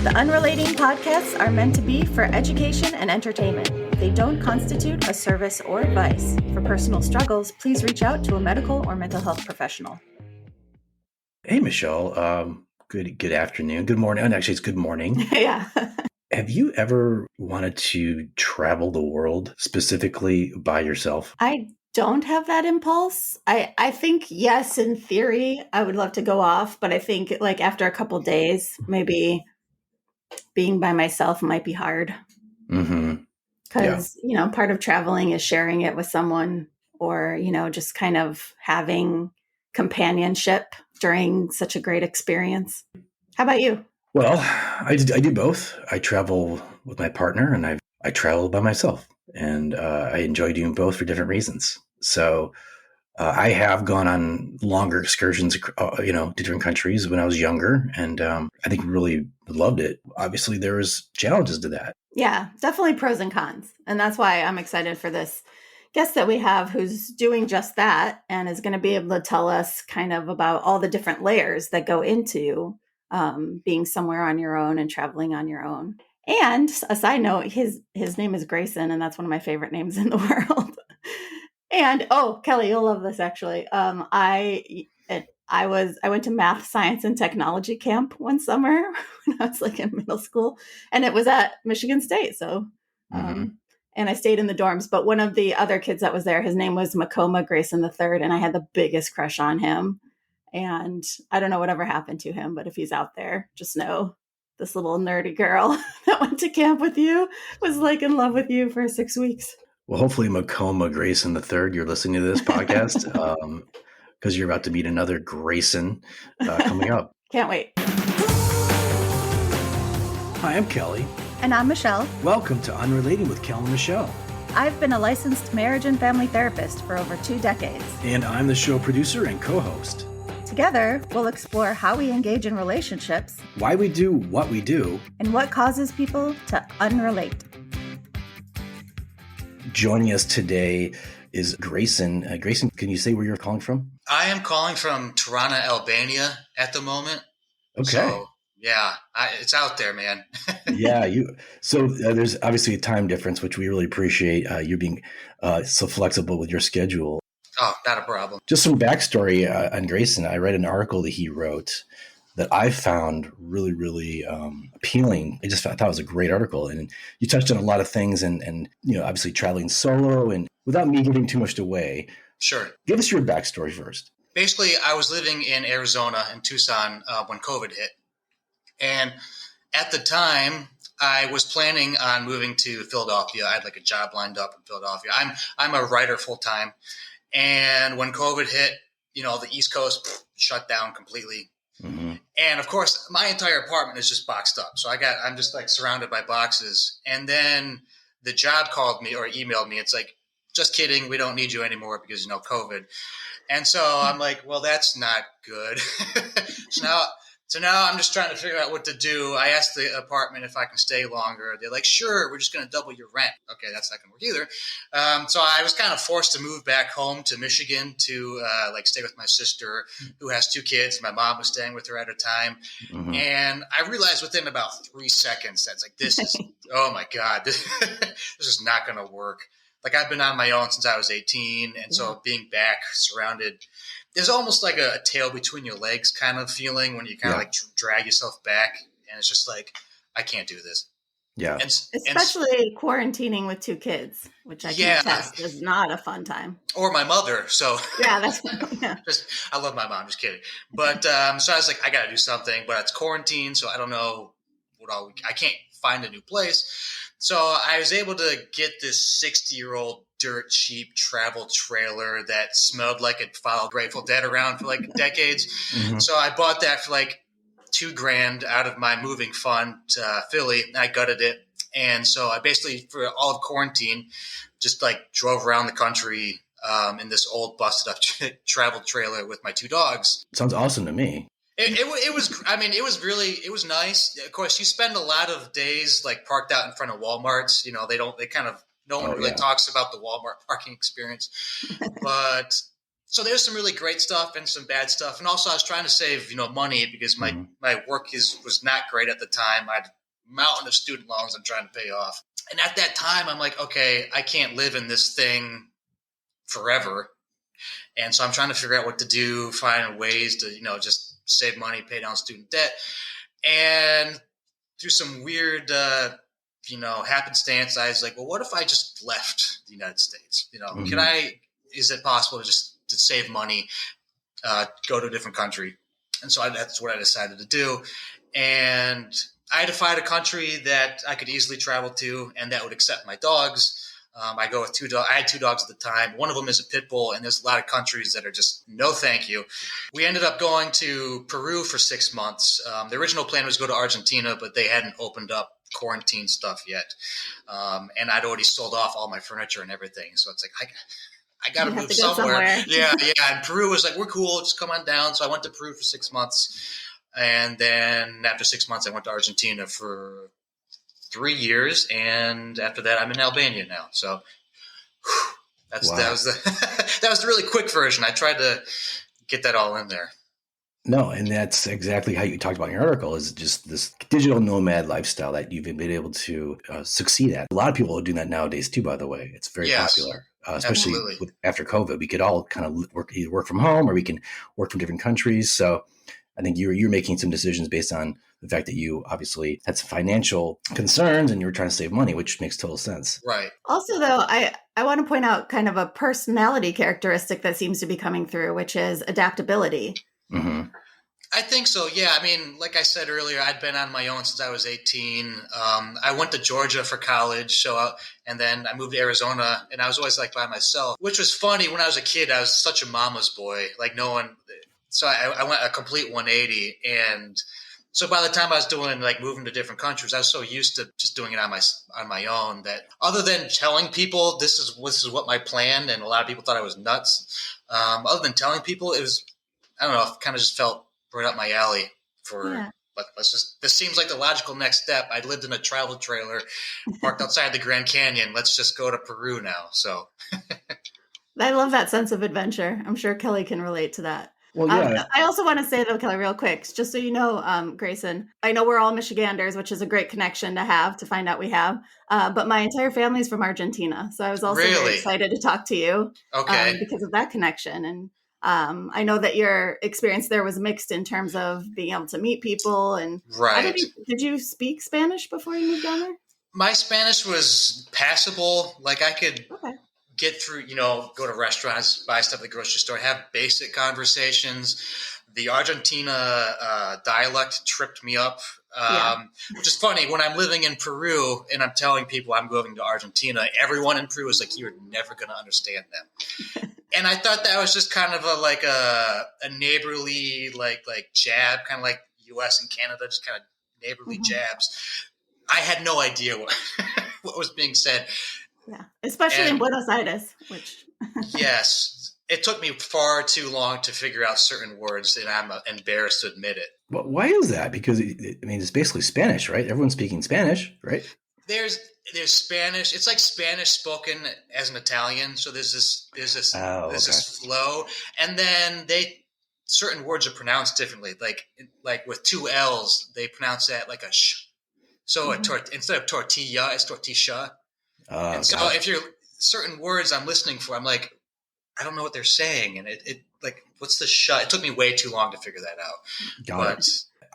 The Unrelating podcasts are meant to be for education and entertainment. They don't constitute a service or advice. For personal struggles, please reach out to a medical or mental health professional. Hey, Michelle. Good afternoon. Good morning. And actually, it's good morning. Yeah. Have you ever wanted to travel the world specifically by yourself? I don't have that impulse. I think, yes, in theory, I would love to go off, but I think like after a couple days, maybe being by myself might be hard. Mm-hmm. Because, part of traveling is sharing it with someone or, just kind of having companionship during such a great experience. How about you? Well, I do both. I travel with my partner and I travel by myself, and I enjoy doing both for different reasons. So I have gone on longer excursions, to different countries when I was younger, and I think really loved it. Obviously, there was challenges to that. Yeah, definitely pros and cons. And that's why I'm excited for this guest that we have who's doing just that and is going to be able to tell us kind of about all the different layers that go into being somewhere on your own and traveling on your own. And a side note, his name is Greyson, and that's one of my favorite names in the world. And Kelly, you'll love this actually. I went to math, science, and technology camp one summer when I was like in middle school, and it was at Michigan State. So, and I stayed in the dorms. But one of the other kids that was there, his name was Greyson III, and I had the biggest crush on him. And I don't know whatever happened to him, but if he's out there, just know this little nerdy girl that went to camp with you was like in love with you for 6 weeks. Well, hopefully Greyson III, you're listening to this podcast because you're about to meet another Greyson coming up. Can't wait. Hi, I'm Kelly. And I'm Michelle. Welcome to Unrelating with Kel and Michelle. I've been a licensed marriage and family therapist for over 2 decades. And I'm the show producer and co-host. Together, we'll explore how we engage in relationships, why we do what we do, and what causes people to unrelate. Joining us today is Greyson. Greyson, can you say where you're calling from? I am calling from Tirana, Albania at the moment. Okay. So, yeah, it's out there, man. Yeah. So there's obviously a time difference, which we really appreciate you being so flexible with your schedule. Oh, not a problem. Just some backstory on Greyson. I read an article that he wrote that I found really, really appealing. I just thought it was a great article. And you touched on a lot of things and obviously traveling solo, and without me giving too much away. Sure. Give us your backstory first. Basically, I was living in Arizona in Tucson when COVID hit. And at the time, I was planning on moving to Philadelphia. I had like a job lined up in Philadelphia. I'm a writer full time. And when COVID hit, the East Coast shut down completely. Mm-hmm. And of course, my entire apartment is just boxed up. So I'm just like surrounded by boxes. And then the job called me or emailed me. It's like, just kidding. We don't need you anymore because, COVID. And so I'm like, well, that's not good. So now I'm just trying to figure out what to do. I asked the apartment if I can stay longer. They're like, sure, we're just going to double your rent. Okay, that's not going to work either. So I was kind of forced to move back home to Michigan to stay with my sister who has 2 kids. My mom was staying with her at a time. Mm-hmm. And I realized within about 3 seconds, that's like, this is, oh my God, this is not going to work. Like I've been on my own since I was 18. And so being back surrounded, there's almost like a tail between your legs kind of feeling when you kind of like drag yourself back. And it's just like, I can't do this. Yeah. Especially quarantining with 2 kids, which I can attest is not a fun time. Or my mother. So yeah, I love my mom. Just kidding. But so I was like, I got to do something, but it's quarantine. So I don't know I can't find a new place. So I was able to get this 60-year-old dirt cheap travel trailer that smelled like it followed Grateful Dead around for like decades. Mm-hmm. So I bought that for like $2,000 out of my moving fund to Philly. I gutted it. And so I basically, for all of quarantine, just like drove around the country in this old busted up travel trailer with my 2 dogs. Sounds awesome to me. It was, I mean, it was nice. Of course, you spend a lot of days like parked out in front of Walmarts. No one really talks about the Walmart parking experience, but So there's some really great stuff and some bad stuff. And also I was trying to save, money because my work was not great at the time. I had a mountain of student loans I'm trying to pay off. And at that time, I'm like, okay, I can't live in this thing forever. And so I'm trying to figure out what to do, find ways to, just save money, pay down student debt. And through some weird, happenstance, I was like, well, what if I just left the United States? Is it possible to save money, go to a different country? And so that's what I decided to do. And I had to find a country that I could easily travel to and that would accept my dogs. I go with 2 dogs. I had 2 dogs at the time. One of them is a pit bull, and there's a lot of countries that are just no thank you. We ended up going to Peru for 6 months. The original plan was to go to Argentina, but they hadn't opened up quarantine stuff yet. And I'd already sold off all my furniture and everything. So it's like, I got to move somewhere. Yeah. And Peru was like, we're cool. Just come on down. So I went to Peru for 6 months. And then after 6 months, I went to Argentina for 3 years. And after that, I'm in Albania now. So that was the really quick version. I tried to get that all in there. No, and that's exactly how you talked about in your article, is just this digital nomad lifestyle that you've been able to succeed at. A lot of people are doing that nowadays too, by the way. It's very popular, especially after COVID. We could all kind of work from home, or we can work from different countries. So I think you're making some decisions based on the fact that you obviously had some financial concerns and you were trying to save money, which makes total sense. Right. Also, though, I want to point out kind of a personality characteristic that seems to be coming through, which is adaptability. Mm-hmm. I think so. Yeah. I mean, like I said earlier, I'd been on my own since I was 18. I went to Georgia for college. And then I moved to Arizona, and I was always like by myself, which was funny. When I was a kid, I was such a mama's boy, like no one. So I went a complete 180. And so by the time I was doing like moving to different countries, I was so used to just doing it on my own that other than telling people this is what my plan, and a lot of people thought I was nuts. Other than telling people, it was, I don't know, it kind of just felt right up my alley but this seems like the logical next step. I lived in a travel trailer parked outside the Grand Canyon. Let's just go to Peru now. So I love that sense of adventure. I'm sure Kelly can relate to that. Well, yeah. I also want to say, though, Kelly, real quick, just so you know, Greyson, I know we're all Michiganders, which is a great connection to find out we have. But my entire family is from Argentina. So I was also very excited to talk to you because of that connection. And I know that your experience there was mixed in terms of being able to meet people. And right. Did you speak Spanish before you moved down there? My Spanish was passable. Like I could get through, go to restaurants, buy stuff at the grocery store, have basic conversations. The Argentina dialect tripped me up, which is funny. When I'm living in Peru and I'm telling people I'm going to Argentina, everyone in Peru is like, you're never going to understand them. And I thought that was just kind of a neighborly, like jab, kind of like U.S. and Canada, just kind of neighborly jabs. I had no idea what was being said. Yeah, especially in Buenos Aires, which... Yes. It took me far too long to figure out certain words, and I'm embarrassed to admit it. Well, why is that? Because, it's basically Spanish, right? Everyone's speaking Spanish, right? There's Spanish. It's like Spanish spoken as an Italian. So there's this flow, and then certain words are pronounced differently. Like with 2 L's, they pronounce that like a sh. So instead of tortilla, it's tortilla. And so if you're certain words I'm listening for, I'm like, I don't know what they're saying, and it like, what's the shut? It took me way too long to figure that out. Got it.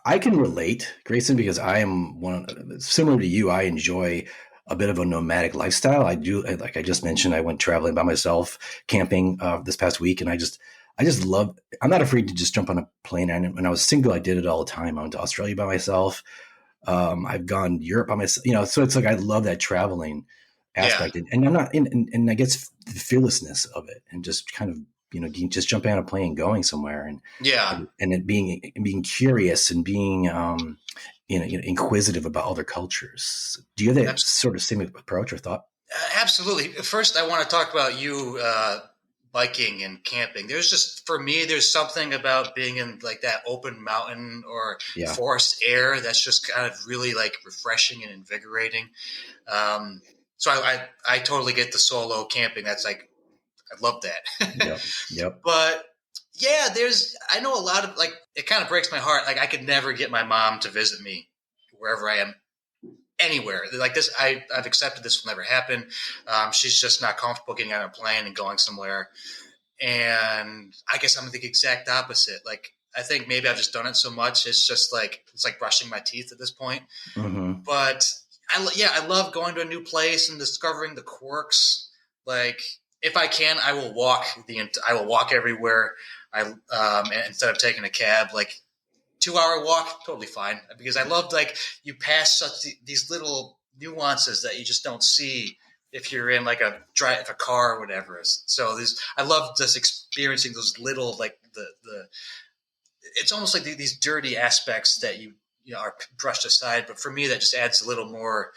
I can relate, Greyson, because I am similar to you. I enjoy a bit of a nomadic lifestyle. I do, like I just mentioned, I went traveling by myself, camping this past week, and I just love. I'm not afraid to just jump on a plane. And when I was single, I did it all the time. I went to Australia by myself. I've gone to Europe by myself. So it's like I love that traveling aspect, and I'm not, and I guess the fearlessness of it, and just kind of just jumping on a plane, and going somewhere, and it being curious and being inquisitive about other cultures. Do you have that sort of same approach or thought? Absolutely. First, I want to talk about you biking and camping. For me, there's something about being in like that open mountain or forest air that's just kind of really like refreshing and invigorating. So I totally get the solo camping. That's like I love that. Yep. Yep. But yeah, I know a lot of, like, it kind of breaks my heart. Like, I could never get my mom to visit me wherever I am, anywhere. Like this, I've accepted this will never happen. She's just not comfortable getting on a plane and going somewhere. And I guess I'm the exact opposite. Like, I think maybe I've just done it so much. It's like brushing my teeth at this point. Mm-hmm. But I love going to a new place and discovering the quirks. Like, if I can, I will walk everywhere. Instead of taking a cab, like 2-hour walk, totally fine. Because I love, like, you pass these little nuances that you just don't see if you're in like a car or whatever. So I love just experiencing those little, like, the it's almost like these dirty aspects that you know are brushed aside. But for me, that just adds a little more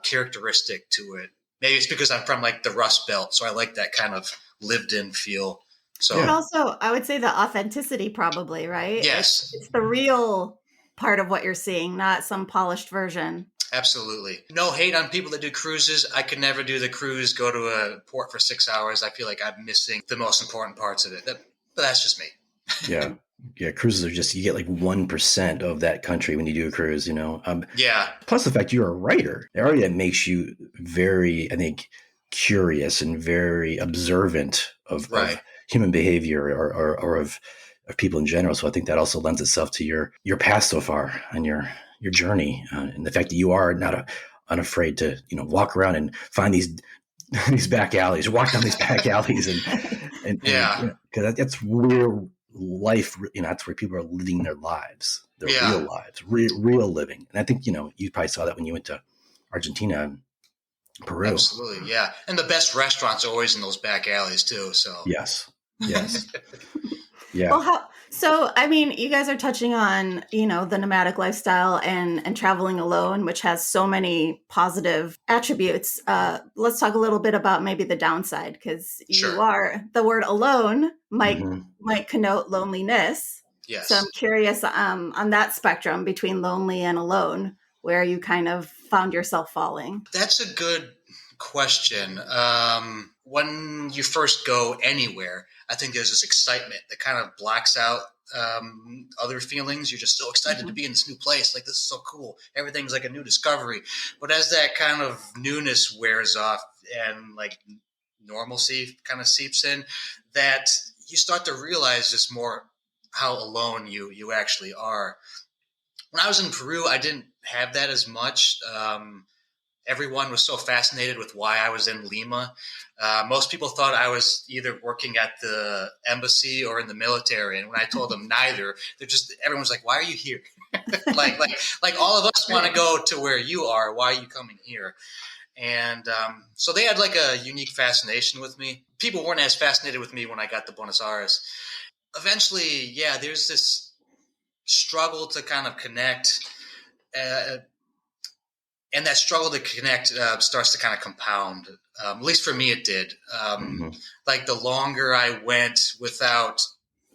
characteristic to it. Maybe it's because I'm from like the Rust Belt, so I like that kind of lived-in feel. So And also, I would say the authenticity, probably, right? yes, It's the real part of what you're seeing, not some polished version. absolutely. No hate on people that do cruises. I could never do the cruise, go to a port for 6 hours. I feel like I'm missing the most important parts of it. But that's just me. Yeah. Yeah. Cruises are just, you get like 1% of that country when you do a cruise, you know? Yeah. Plus the fact you're a writer, already that makes you very, I think, curious and very observant of human behavior or of people in general. So I think that also lends itself to your past so far and your journey, and the fact that you are not unafraid to, you know, walk around and find these back alleys, walk down these back alleys, and Yeah. you know, 'cause that's where life, you know, that's where people are living their lives, their real lives, real living. And I think, you know, you probably saw that when you went to Argentina and Peru. Absolutely, yeah. And the best restaurants are always in those back alleys too. So Yes. Yeah. Well, so I mean, you guys are touching on, you know, the nomadic lifestyle and traveling alone, which has so many positive attributes. Let's talk a little bit about maybe the downside, because the word alone might connote loneliness. Yes. So I'm curious on that spectrum between lonely and alone, where you kind of found yourself falling. That's a good question. When you first go anywhere, I think there's this excitement that kind of blocks out other feelings. You're just so excited to be in this new place. Like, this is so cool. Everything's like a new discovery. But as that kind of newness wears off and like normalcy kind of seeps in, that you start to realize just more how alone you actually are. When I was in Peru, I didn't have that as much. Everyone was so fascinated with why I was in Lima. Most people thought I was either working at the embassy or in the military. And when I told them neither, everyone was like, "Why are you here?" like all of us want to go to where you are. Why are you coming here? And so they had like a unique fascination with me. People weren't as fascinated with me when I got to Buenos Aires. Eventually, there's this struggle to kind of connect. And that struggle to connect starts to kind of compound. At least for me, it did. Like, the longer I went without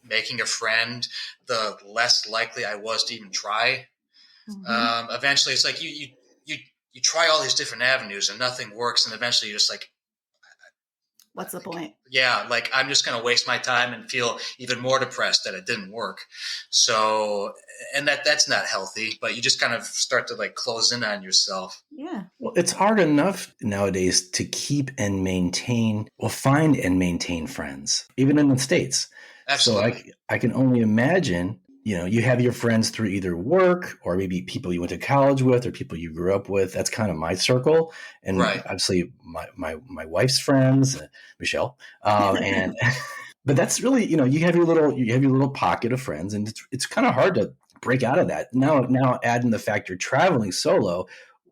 making a friend, the less likely I was to even try. Eventually, it's like you try all these different avenues and nothing works, and eventually you're just like, what's the point? Yeah, like, I'm just going to waste my time and feel even more depressed that it didn't work. So, and that's not healthy, but you just kind of start to like close in on yourself. Yeah. Well, it's hard enough nowadays to keep and find and maintain friends, even in the States. Absolutely. So I can only imagine, you know, you have your friends through either work or maybe people you went to college with or people you grew up with. That's kind of my circle. And obviously my wife's friends, Michelle, and but that's really, you know, you have your little pocket of friends, and it's kind of hard to break out of that. Now add in the fact you're traveling solo.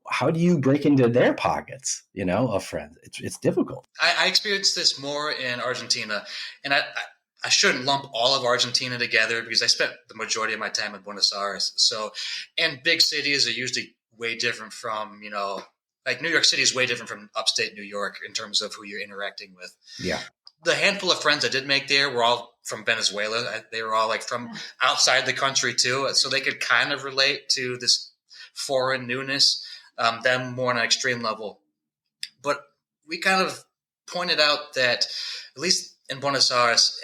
How do you break into their pockets, you know, of friends? It's difficult. I experienced this more in Argentina, and I shouldn't lump all of Argentina together because I spent the majority of my time in Buenos Aires. So, and big cities are usually way different from, you know, like New York City is way different from upstate New York in terms of who you're interacting with. Yeah. The handful of friends I did make there were all from Venezuela. They were all like from outside the country too. So they could kind of relate to this foreign newness, them more on an extreme level. But we kind of pointed out that at least in Buenos Aires,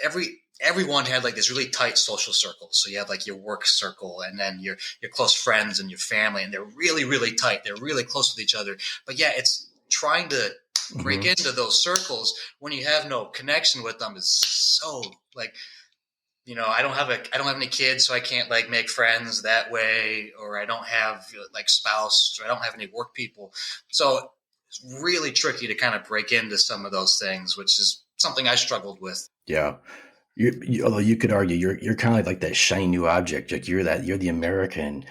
everyone had like this really tight social circle. So you have like your work circle and then your close friends and your family, and they're really, really tight. They're really close with each other. But yeah, it's trying to break into those circles when you have no connection with them is so like, I don't have any kids, so I can't like make friends that way, or I don't have like spouse, or I don't have any work people. So it's really tricky to kind of break into some of those things, which is something I struggled with. Yeah. Although you could argue you're kind of like that shiny new object. Like you're the American,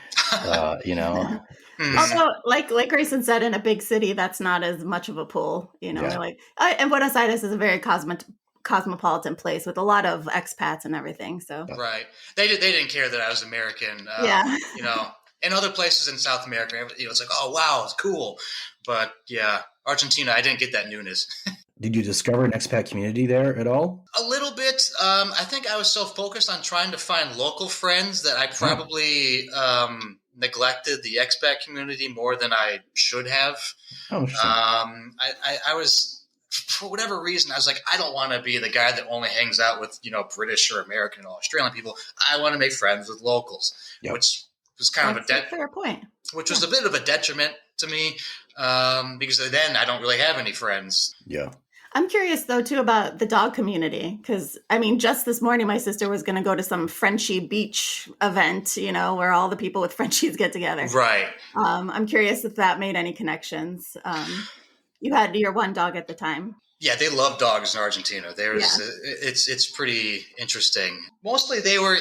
Although, like Grayson said, in a big city, that's not as much of a pull. Yeah. Like, and Buenos Aires is a very cosmopolitan place with a lot of expats and everything. So right, they didn't care that I was American. Yeah. In other places in South America, it's like, oh wow, it's cool. But yeah, Argentina, I didn't get that newness. Did you discover an expat community there at all? A little bit. I think I was so focused on trying to find local friends that I probably neglected the expat community more than I should have. Oh, interesting. I was, for whatever reason, I was like, I don't want to be the guy that only hangs out with, British or American or Australian people. I want to make friends with locals, which was kind of a fair point. Which was a bit of a detriment to me because then I don't really have any friends. Yeah. I'm curious, though, too, about the dog community, because, just this morning, my sister was going to go to some Frenchie beach event, where all the people with Frenchies get together. Right. I'm curious if that made any connections. You had your one dog at the time. Yeah, they love dogs in Argentina. It's pretty interesting. Mostly they were,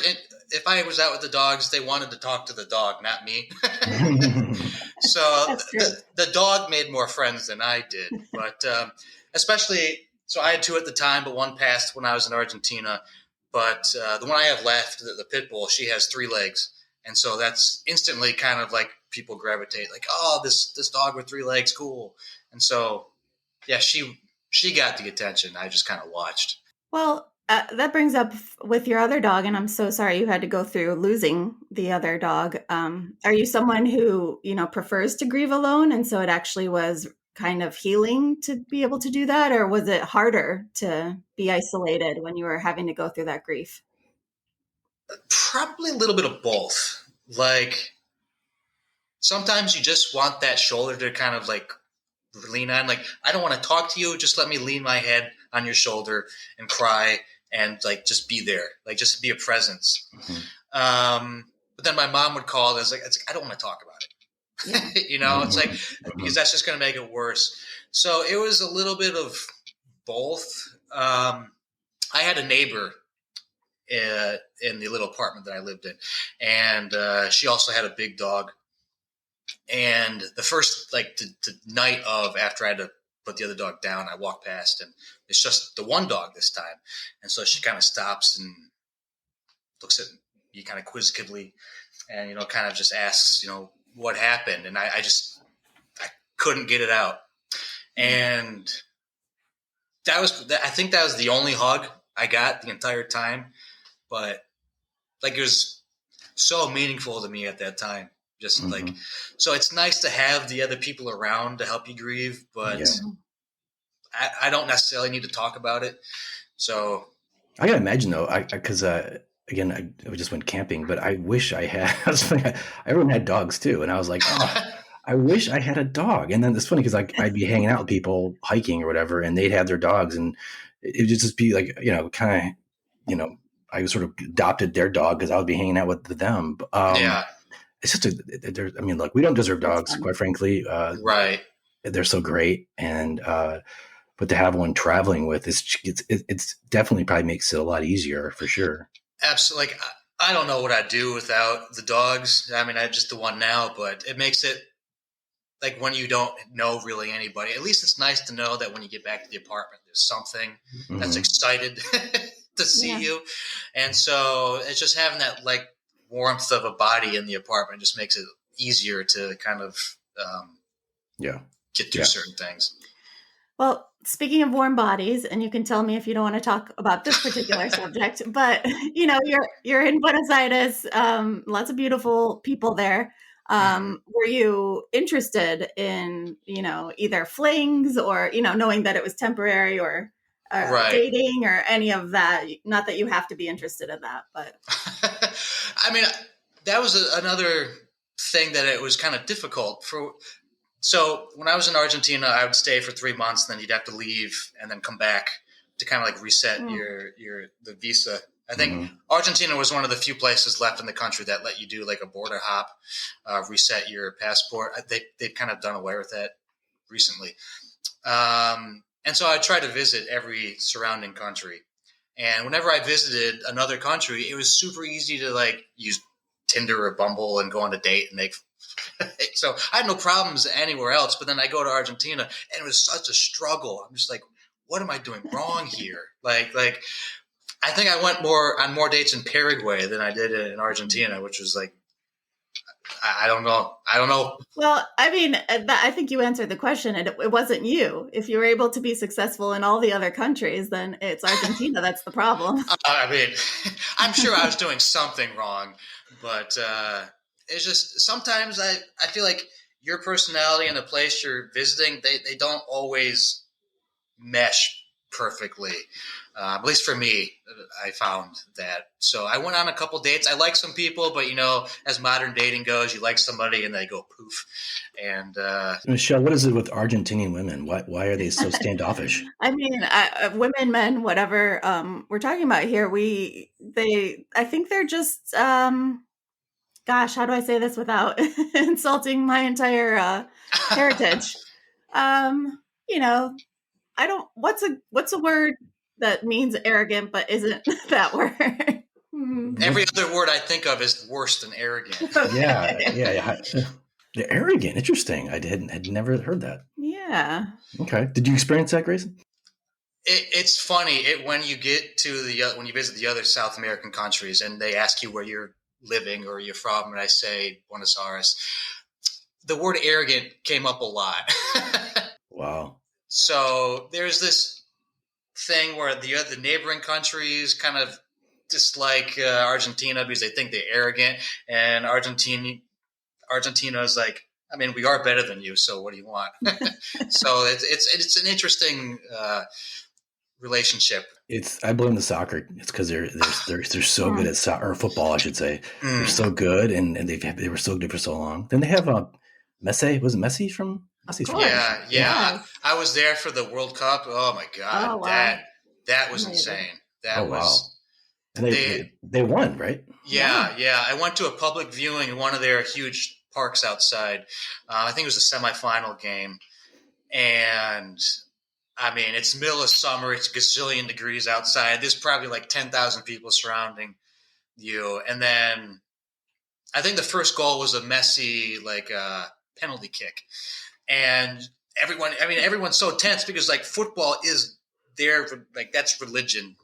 if I was out with the dogs, they wanted to talk to the dog, not me. So the dog made more friends than I did. But especially, so I had two at the time, but one passed when I was in Argentina. But the one I have left, the pit bull, she has 3 legs. And so that's instantly kind of like people gravitate, like, oh, this dog with 3 legs, cool. And so, yeah, she got the attention. I just kind of watched. Well, that brings up with your other dog, and I'm so sorry you had to go through losing the other dog. Are you someone who, prefers to grieve alone, and so it actually was kind of healing to be able to do that, or was it harder to be isolated when you were having to go through that grief? Probably a little bit of both. Like, sometimes you just want that shoulder to kind of like lean on. Like, I don't want to talk to you. Just let me lean my head on your shoulder and cry and like just be there. Like, just be a presence. Mm-hmm. But then my mom would call. It's like I don't want to talk about it. Yeah. It's like, because that's just going to make it worse. So it was a little bit of both. I had a neighbor in the little apartment that I lived in, and she also had a big dog. And the first, like the night of after I had to put the other dog down, I walked past, and it's just the one dog this time. And so she kind of stops and looks at me kind of quizzically, and kind of just asks, what happened. And I couldn't get it out. And I think that was the only hug I got the entire time. But like, it was so meaningful to me at that time. Just like, so it's nice to have the other people around to help you grieve, but I don't necessarily need to talk about it. So I gotta imagine though, because again, I just went camping, but I wish I had. Everyone had dogs too, and I was like, oh, I wish I had a dog. And then it's funny because I'd be hanging out with people hiking or whatever, and they'd have their dogs, and it would just be like, kind of, I sort of adopted their dog because I would be hanging out with them. It's just look, we don't deserve dogs, quite frankly. Right. They're so great. And, but to have one traveling with, it's definitely probably makes it a lot easier for sure. Absolutely. Like, I don't know what I'd do without the dogs. I mean, I have just the one now, but it makes it like when you don't know really anybody, at least it's nice to know that when you get back to the apartment, there's something that's excited to see you. And so it's just having that like warmth of a body in the apartment just makes it easier to kind of get through certain things. Well, speaking of warm bodies, and you can tell me if you don't want to talk about this particular subject, but you're in Buenos Aires, lots of beautiful people there. Were you interested in, either flings or, knowing that it was temporary or Right. dating or any of that? Not that you have to be interested in that, but. I mean, that was another thing that it was kind of difficult for. So when I was in Argentina, I would stay for 3 months, and then you'd have to leave and then come back to kind of like reset the visa. I think Argentina was one of the few places left in the country that let you do like a border hop, reset your passport. They've kind of done away with that recently. And so I tried to visit every surrounding country. And whenever I visited another country, it was super easy to like use Tinder or Bumble and go on a date and make. So I had no problems anywhere else, but then I go to Argentina and it was such a struggle. I'm just like, what am I doing wrong here? Like I think I went on more dates in Paraguay than I did in Argentina, which was like, I don't know. Well, I mean, I think you answered the question. It wasn't you. If you were able to be successful in all the other countries, then it's Argentina that's the problem. I mean, I'm sure I was doing something wrong, but it's just sometimes I feel like your personality and the place you're visiting, they don't always mesh perfectly. At least for me, I found that. So I went on a couple dates. I like some people, but as modern dating goes, you like somebody and they go poof. And Michelle, what is it with Argentinian women? Why are they so standoffish? I mean, women, men, whatever we're talking about here, I think they're just, gosh, how do I say this without insulting my entire heritage? I don't. What's a word that means arrogant but isn't that word? Every other word I think of is worse than arrogant. Yeah. They're arrogant. Interesting. I had never heard that. Yeah. Okay. Did you experience that, Greyson? It's funny when you when you visit the other South American countries and they ask you where you're living or you're from, and I say Buenos Aires, the word arrogant came up a lot. Wow. So there's this thing where the neighboring countries kind of dislike Argentina because they think they're arrogant, and Argentina is like, I mean, we are better than you, so what do you want? So it's an interesting relationship. I blame the soccer. It's because they're so good at soccer or football, I should say. They're so good, and they were so good for so long. Then they have Messi. Was it Messi from? Messi's from Yeah. Yes. I was there for the World Cup. Oh my god, Oh, wow. that was insane. That was. Wow. And they won, right? Yeah. I went to a public viewing in one of their huge parks outside. I think it was a semifinal game, and I mean, it's middle of summer. It's a gazillion degrees outside. There's probably like 10,000 people surrounding you. And then I think the first goal was a Messi, like penalty kick. And everyone's so tense because like football is like that's religion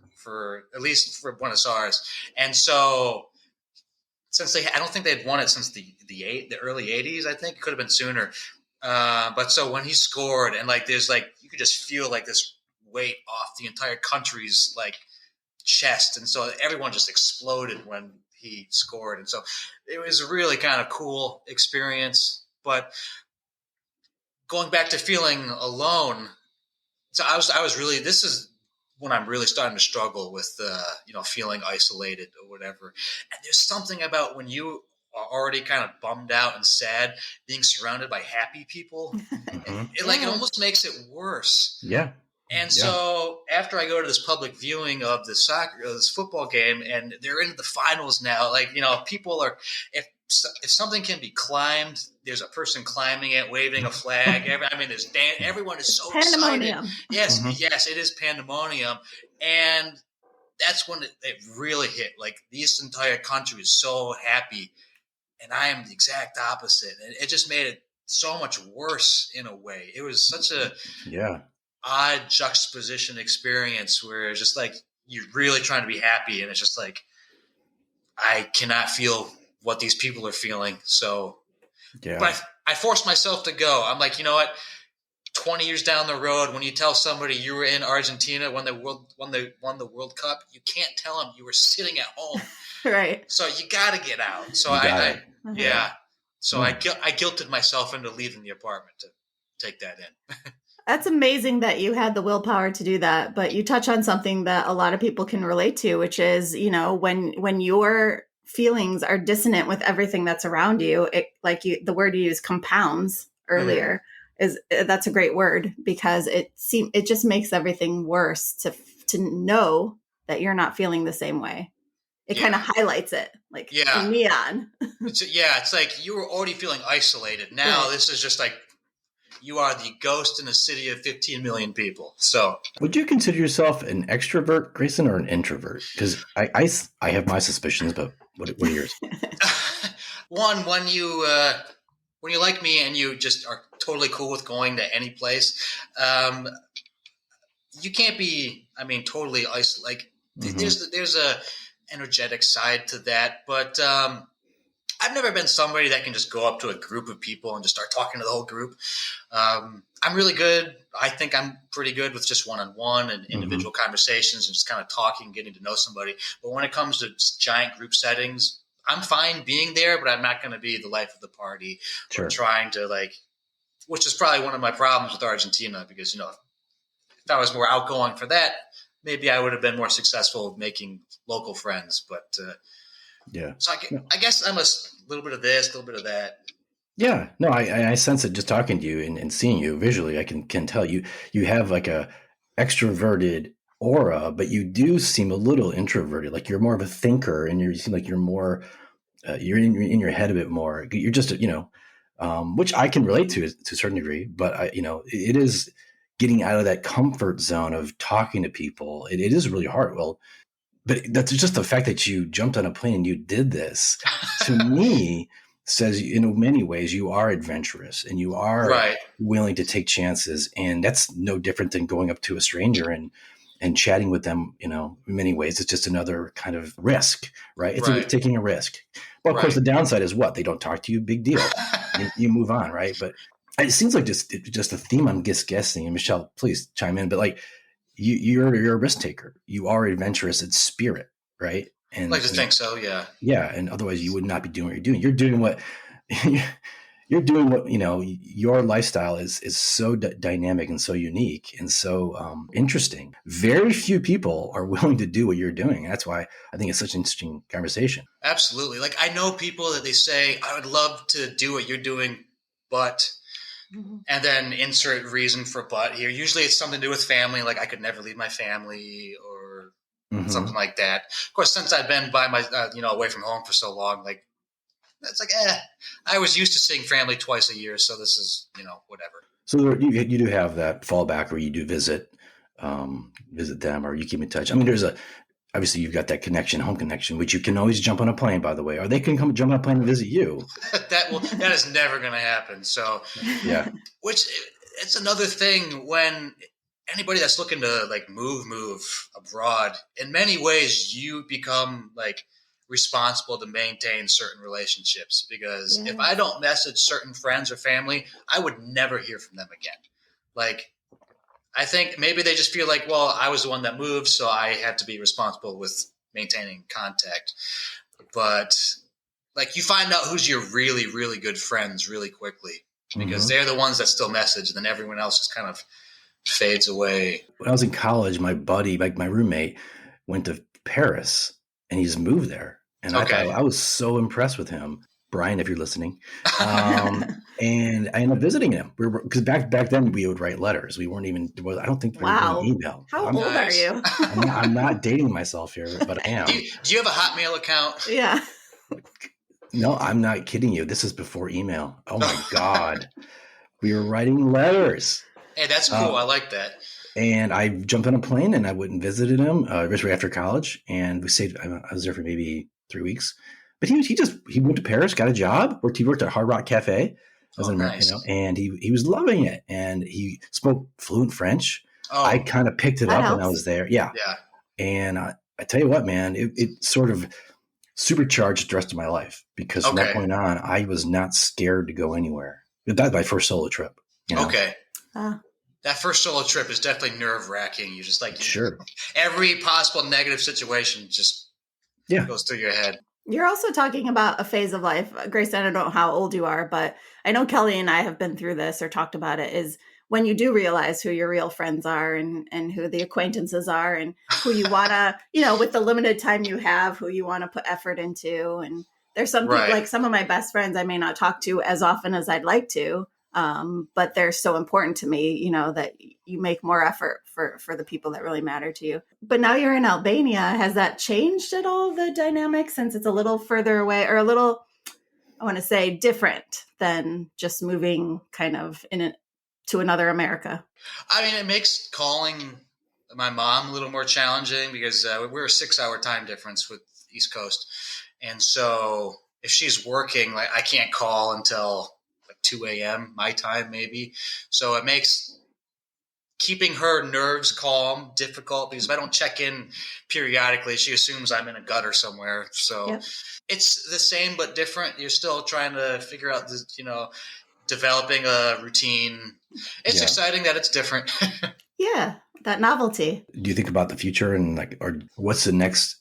at least for Buenos Aires. And so since I don't think they had won it since the early 80s, I think it could have been sooner. But so when he scored and like there's like you could just feel like this weight off the entire country's like chest, and so everyone just exploded when he scored, and so it was a really kind of cool experience. But going back to feeling alone, so I was really this is when I'm really starting to struggle with feeling isolated or whatever. And there's something about when you are already kind of bummed out and sad, being surrounded by happy people. It almost makes it worse. Yeah. And so after I go to this public viewing of this football game, and they're into the finals now, like, people are, if something can be climbed, there's a person climbing it, waving a flag. There's everyone is so pandemonium. Excited. Yes, it is pandemonium. And that's when it really hit. Like, this entire country is so happy, and I am the exact opposite. And it just made it so much worse in a way. It was such a odd juxtaposition experience where it's just like you're really trying to be happy, and it's just like I cannot feel what these people are feeling. So, but I forced myself to go. I'm like, you know what? 20 years down the road, when you tell somebody you were in Argentina when they won the World Cup, you can't tell them you were sitting at home. Right. So you got to get out. So So I guilted myself into leaving the apartment to take that in. That's amazing that you had the willpower to do that. But you touch on something that a lot of people can relate to, which is, when your feelings are dissonant with everything that's around you, the word you used, compounds earlier, that's a great word, because it just makes everything worse to know that you're not feeling the same way. It kind of highlights it in neon. It's like you were already feeling isolated. Now this is just like you are the ghost in a city of 15 million people. So, would you consider yourself an extrovert, Greyson, or an introvert? Because I have my suspicions, but what are yours? One, when you like me and you just are totally cool with going to any place, you can't be, totally isolated. Like there's a energetic side to that, but I've never been somebody that can just go up to a group of people and just start talking to the whole group. I'm really good. I think I'm pretty good with just one-on-one and individual conversations and just kind of talking, getting to know somebody. But when it comes to giant group settings, I'm fine being there, but I'm not going to be the life of the party. Or trying to which is probably one of my problems with Argentina, because, if I was more outgoing for that, maybe I would have been more successful making local friends. But so I guess I'm a little bit of this, a little bit of that. Yeah, no, I sense it just talking to you and seeing you visually. I can tell you have like a extroverted aura, but you do seem a little introverted. Like you're more of a thinker, and you seem like you're more you're in your head a bit more. You're just which I can relate to a certain degree. But it is getting out of that comfort zone of talking to people. It is really hard. Well, but that's just the fact that you jumped on a plane and you did this to me says in many ways you are adventurous and you are willing to take chances. And that's no different than going up to a stranger and chatting with them. In many ways, it's just another kind of risk, right? It's taking a risk. Well, of course, the downside is what? They don't talk to you. Big deal. you move on, right? But it seems like just a theme I'm just guessing. And Michelle, please chime in. But you're a risk taker. You are adventurous in spirit, right? And I'd like to think so, yeah. Yeah, and otherwise you would not be doing what you're doing. You're doing what your lifestyle is so dynamic and so unique and so interesting. Very few people are willing to do what you're doing. That's why I think it's such an interesting conversation. Absolutely. I know people that they say, I would love to do what you're doing, but and then insert reason for but here. Usually it's something to do with family. I could never leave my family or something like that. Of course, since I've been by my, away from home for so long, it's I was used to seeing family twice a year. So this is, whatever. So you do have that fallback where you do visit them or you keep in touch. Obviously you've got that home connection, which you can always jump on a plane, by the way, or they can come jump on a plane and visit you. That is never going to happen. So yeah, which it's another thing when anybody that's looking to move abroad, in many ways you become responsible to maintain certain relationships, because if I don't message certain friends or family, I would never hear from them again. I think maybe they just feel well, I was the one that moved, so I had to be responsible with maintaining contact. But you find out who's your really, really good friends really quickly, because they're the ones that still message, and then everyone else just kind of fades away. When I was in college, my buddy, my roommate, went to Paris, and he just moved there. And I was so impressed with him. Brian, if you're listening. And I ended up visiting him. Because back then we would write letters. We weren't even, I don't think we were doing email. How old are you? I'm not dating myself here, but I am. Do you have a Hotmail account? Yeah. No, I'm not kidding you. This is before email. Oh my God. We were writing letters. Hey, that's cool. I like that. And I jumped on a plane and I went and visited him right after college. And I was there for maybe 3 weeks. But he went to Paris, got a job, he worked at Hard Rock Cafe as an American, and he was loving it. And he spoke fluent French. Oh, I kind of picked it up when I was there. Yeah. Yeah. And I tell you what, man, it sort of supercharged the rest of my life, because from that point on, I was not scared to go anywhere. That's my first solo trip. Okay. That first solo trip is definitely nerve-wracking. You just sure. Every possible negative situation just goes through your head. You're also talking about a phase of life. Grace, I don't know how old you are, but I know Kelly and I have been through this or talked about it, is when you do realize who your real friends are and who the acquaintances are and who you want to, with the limited time you have, who you want to put effort into. And there's some people, Right. like some of my best friends I may not talk to as often as I'd like to, but they're so important to me, that you make more effort for the people that really matter to you. But now you're in Albania. Has that changed at all, the dynamic, since it's a little further away or a little, I want to say, different than just moving kind of to another America? I mean, it makes calling my mom a little more challenging because we're a 6-hour time difference with East Coast. And so if she's working, like I can't call until like 2 a.m. my time, maybe. So it makes keeping her nerves calm difficult because if I don't check in periodically, she assumes I'm in a gutter somewhere. So Yep. it's the same but different. You're still trying to figure out this, developing a routine. It's exciting that it's different. Yeah, that novelty. Do you think about the future and or what's the next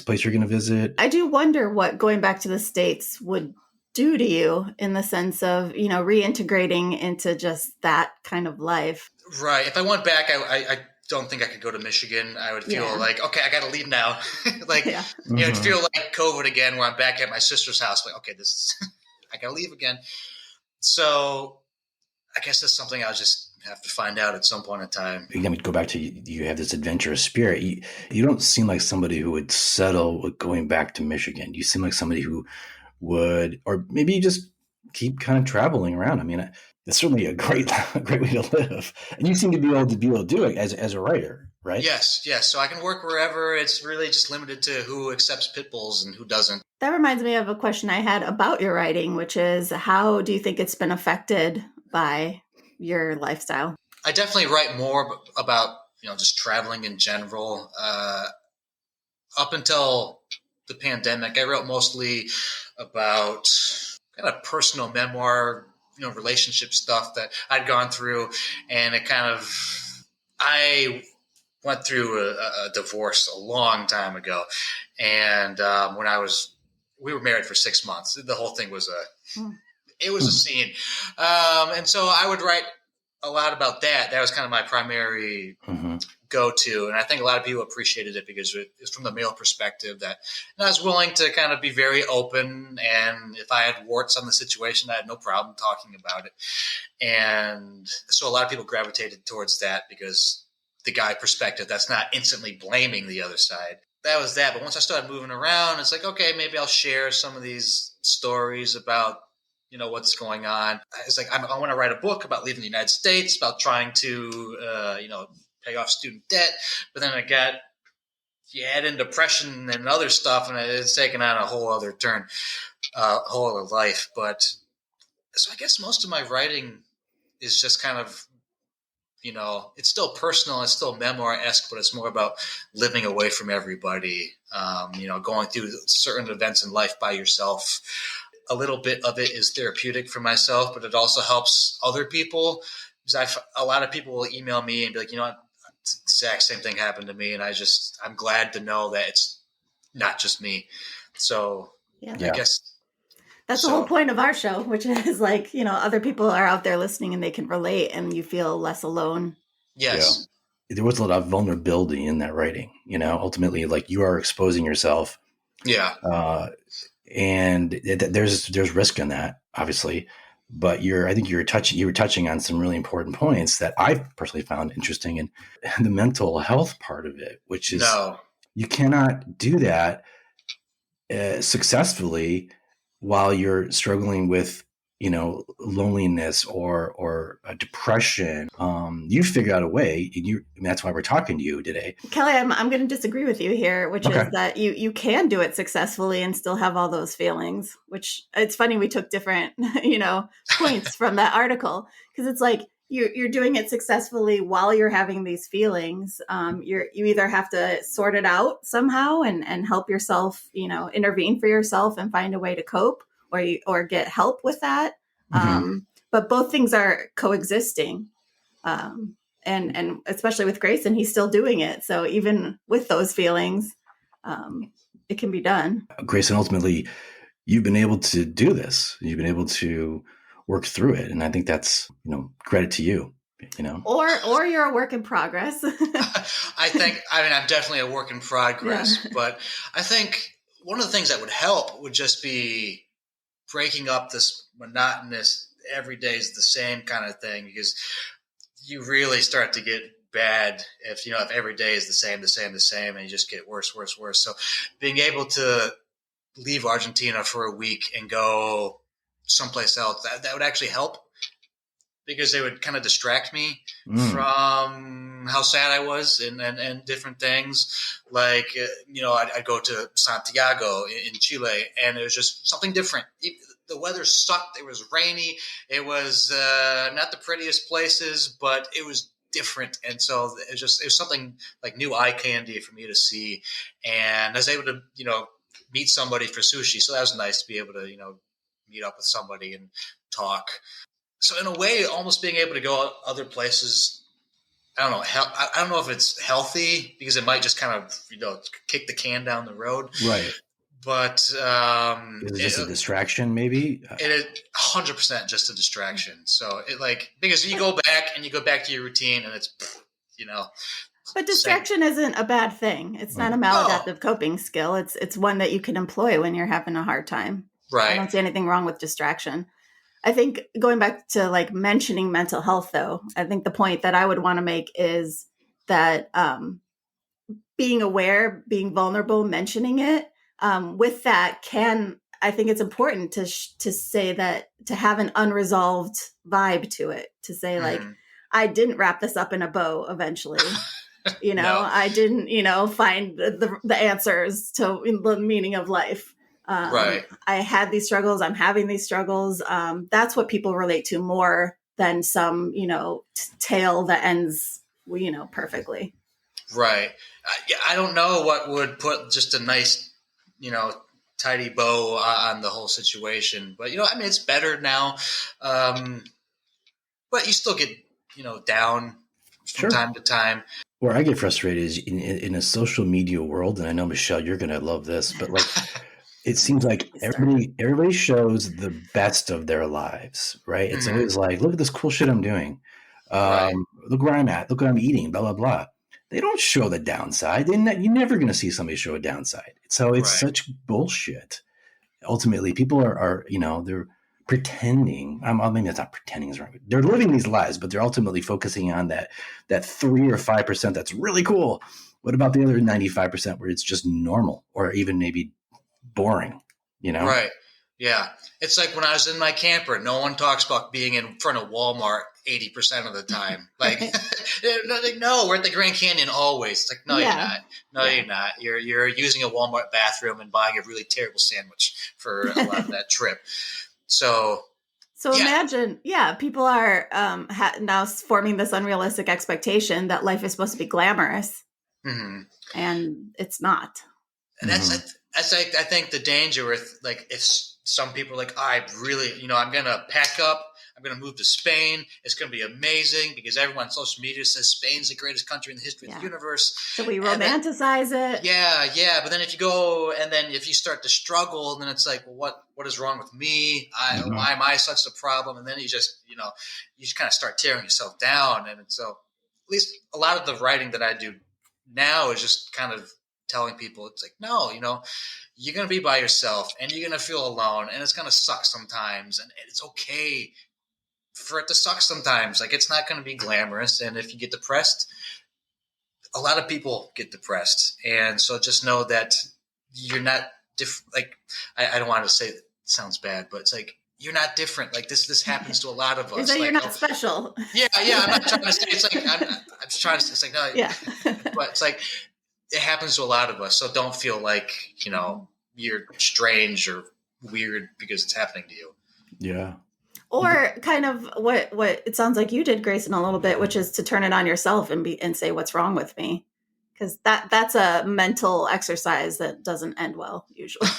place you're going to visit? I do wonder what going back to the States would do to you in the sense of, reintegrating into just that kind of life. Right. If I went back, I don't think I could go to Michigan. I would feel like, okay, I got to leave now. It'd feel like COVID again where I'm back at my sister's house. Like, okay, I got to leave again. So I guess that's something I'll just have to find out at some point in time. Again, we go back to you have this adventurous spirit. You don't seem like somebody who would settle with going back to Michigan. You seem like somebody who would, or maybe just keep kind of traveling around. I mean, it's certainly a great way to live. And you seem to be able to do it as a writer, right? Yes. So I can work wherever. It's really just limited to who accepts pit bulls and who doesn't. That reminds me of a question I had about your writing, which is, how do you think it's been affected by your lifestyle? I definitely write more about, just traveling in general. Up until the pandemic, I wrote mostly about kind of personal memoir, relationship stuff that I'd gone through. And I went through a divorce a long time ago. And we were married for 6 months. The whole thing was it was a scene. And so I would write a lot about that. That was kind of my primary go-to. And I think a lot of people appreciated it because it's from the male perspective that I was willing to kind of be very open. And if I had warts on the situation, I had no problem talking about it. And so a lot of people gravitated towards that because the guy perspective, that's not instantly blaming the other side. That was that. But once I started moving around, it's like, okay, maybe I'll share some of these stories about what's going on. It's like, I want to write a book about leaving the United States, about trying to, pay off student debt. But then you add in depression and other stuff, and it's taken on a whole other turn, a whole other life. But so I guess most of my writing is just kind of, it's still personal, it's still memoir-esque, but it's more about living away from everybody, going through certain events in life by yourself. A little bit of it is therapeutic for myself, but it also helps other people because a lot of people will email me and be like, it's the exact same thing happened to me. And I'm glad to know that it's not just me. So I guess that's the whole point of our show, which is like, other people are out there listening and they can relate and you feel less alone. Yes. Yeah. There was a lot of vulnerability in that writing, ultimately, like you are exposing yourself. Yeah. And there's risk in that, obviously, but I think you were touching on some really important points that I've personally found interesting, and the mental health part of it, which is you cannot do that successfully while you're struggling with loneliness or depression. You figure out a way, and that's why we're talking to you today. Kelly, I'm going to disagree with you here, which is that you can do it successfully and still have all those feelings, which it's funny. We took different, points from that article because it's like you're doing it successfully while you're having these feelings. You either have to sort it out somehow and help yourself, intervene for yourself and find a way to cope, or get help with that. But both things are coexisting. And especially with Greyson, he's still doing it. So even with those feelings, it can be done. Greyson, ultimately, you've been able to do this. You've been able to work through it. And I think that's, credit to you, Or you're a work in progress. I'm definitely a work in progress, Yeah. but I think one of the things that would help would just be breaking up this monotonous, every day is the same kind of thing, because you really start to get bad if every day is the same, and you just get worse, worse, worse. So being able to leave Argentina for a week and go someplace else, that would actually help, because they would kind of distract me from how sad I was and different things. Like, I'd go to Santiago in Chile, and it was just something different. The weather sucked. It was rainy. It was not the prettiest places, but it was different. And so it was something like new eye candy for me to see. And I was able to, meet somebody for sushi. So that was nice to be able to, meet up with somebody and talk. So in a way, almost being able to go other places, I don't know. I don't know if it's healthy, because it might just kind of, kick the can down the road. Right. But is it just a distraction, maybe? It is 100% just a distraction. So because you go back to your routine, and it's, But distraction isn't a bad thing. It's not a maladaptive coping skill. It's one that you can employ when you're having a hard time. Right. I don't see anything wrong with distraction. I think going back to mentioning mental health, though, I think the point that I would want to make is that being aware, being vulnerable, mentioning it, with that I think it's important to say that, to have an unresolved vibe to it, to say I didn't wrap this up in a bow eventually. No. I didn't, find the answers to the meaning of life. Right. I had these struggles. I'm having these struggles. That's what people relate to more than some, tale that ends, perfectly. Right. I don't know what would put just a nice, tidy bow on the whole situation, but it's better now. But you still get, down from time to time. Where I get frustrated is in a social media world, and I know, Michelle, you're going to love this, but it seems like everybody shows the best of their lives, right? It's always like, look at this cool shit I'm doing. Right. Look where I'm at. Look what I'm eating, blah, blah, blah. They don't show the downside. You're never going to see somebody show a downside. So it's such bullshit. Ultimately, people are they're pretending. Maybe that's not pretending is wrong. They're living these lives, but they're ultimately focusing on that 3 or 5% that's really cool. What about the other 95% where it's just normal, or even maybe boring? Right. Yeah. It's like when I was in my camper, no one talks about being in front of Walmart 80% of the time. No, we're at the Grand Canyon always. It's like, no, you're not. No, you're not. You're using a Walmart bathroom and buying a really terrible sandwich for a lot of that trip. So imagine, people are now forming this unrealistic expectation that life is supposed to be glamorous, and it's not. And that's I think the danger with if some people are like, I really, I'm going to pack up. I'm going to move to Spain. It's going to be amazing because everyone on social media says Spain's the greatest country in the history of the universe. So we romanticize it. Yeah. But then if you go and then if you start to struggle, then it's like, well, what is wrong with me? Why am I such a problem? And then you just kind of start tearing yourself down. And so at least a lot of the writing that I do now is just kind of telling people, it's like, no, you're going to be by yourself and you're going to feel alone and it's going to suck sometimes. And it's okay for it to suck sometimes. It's not going to be glamorous. And if you get depressed, a lot of people get depressed. And so just know that you're not different. I don't want to say it sounds bad, but it's like, you're not different. This happens to a lot of us. You're not special. Yeah. I'm not trying to say it's like, I'm trying to say it's like, no, yeah. But it's like, it happens to a lot of us. So don't feel like, you're strange or weird because it's happening to you. Yeah. Or kind of what it sounds like you did, Greyson, a little bit, which is to turn it on yourself and say, what's wrong with me? Because that's a mental exercise that doesn't end well, usually.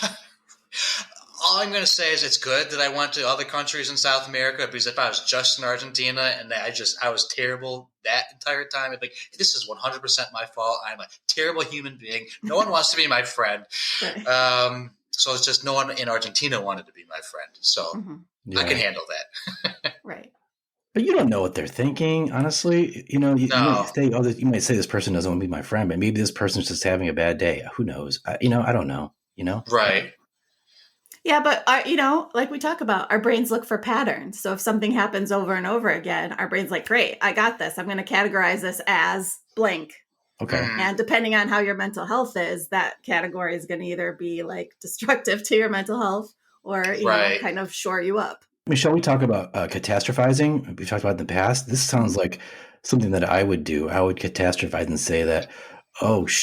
All I'm going to say is it's good that I went to other countries in South America, because if I was just in Argentina and I was terrible that entire time, I'd be like, this is 100% my fault. I'm a terrible human being. No one wants to be my friend. Right. So it's just no one in Argentina wanted to be my friend. So I can handle that. Right. But you don't know what they're thinking, honestly. You might say this person doesn't want to be my friend, but maybe this person's just having a bad day. Who knows? I don't know. Right. Yeah, but like we talk about, our brains look for patterns. So if something happens over and over again, our brain's like, great, I got this. I'm going to categorize this as blank. Okay. And depending on how your mental health is, that category is going to either be like destructive to your mental health or, kind of shore you up. Michelle, we talk about catastrophizing. We've talked about it in the past. This sounds like something that I would do. I would catastrophize and say that, I'm,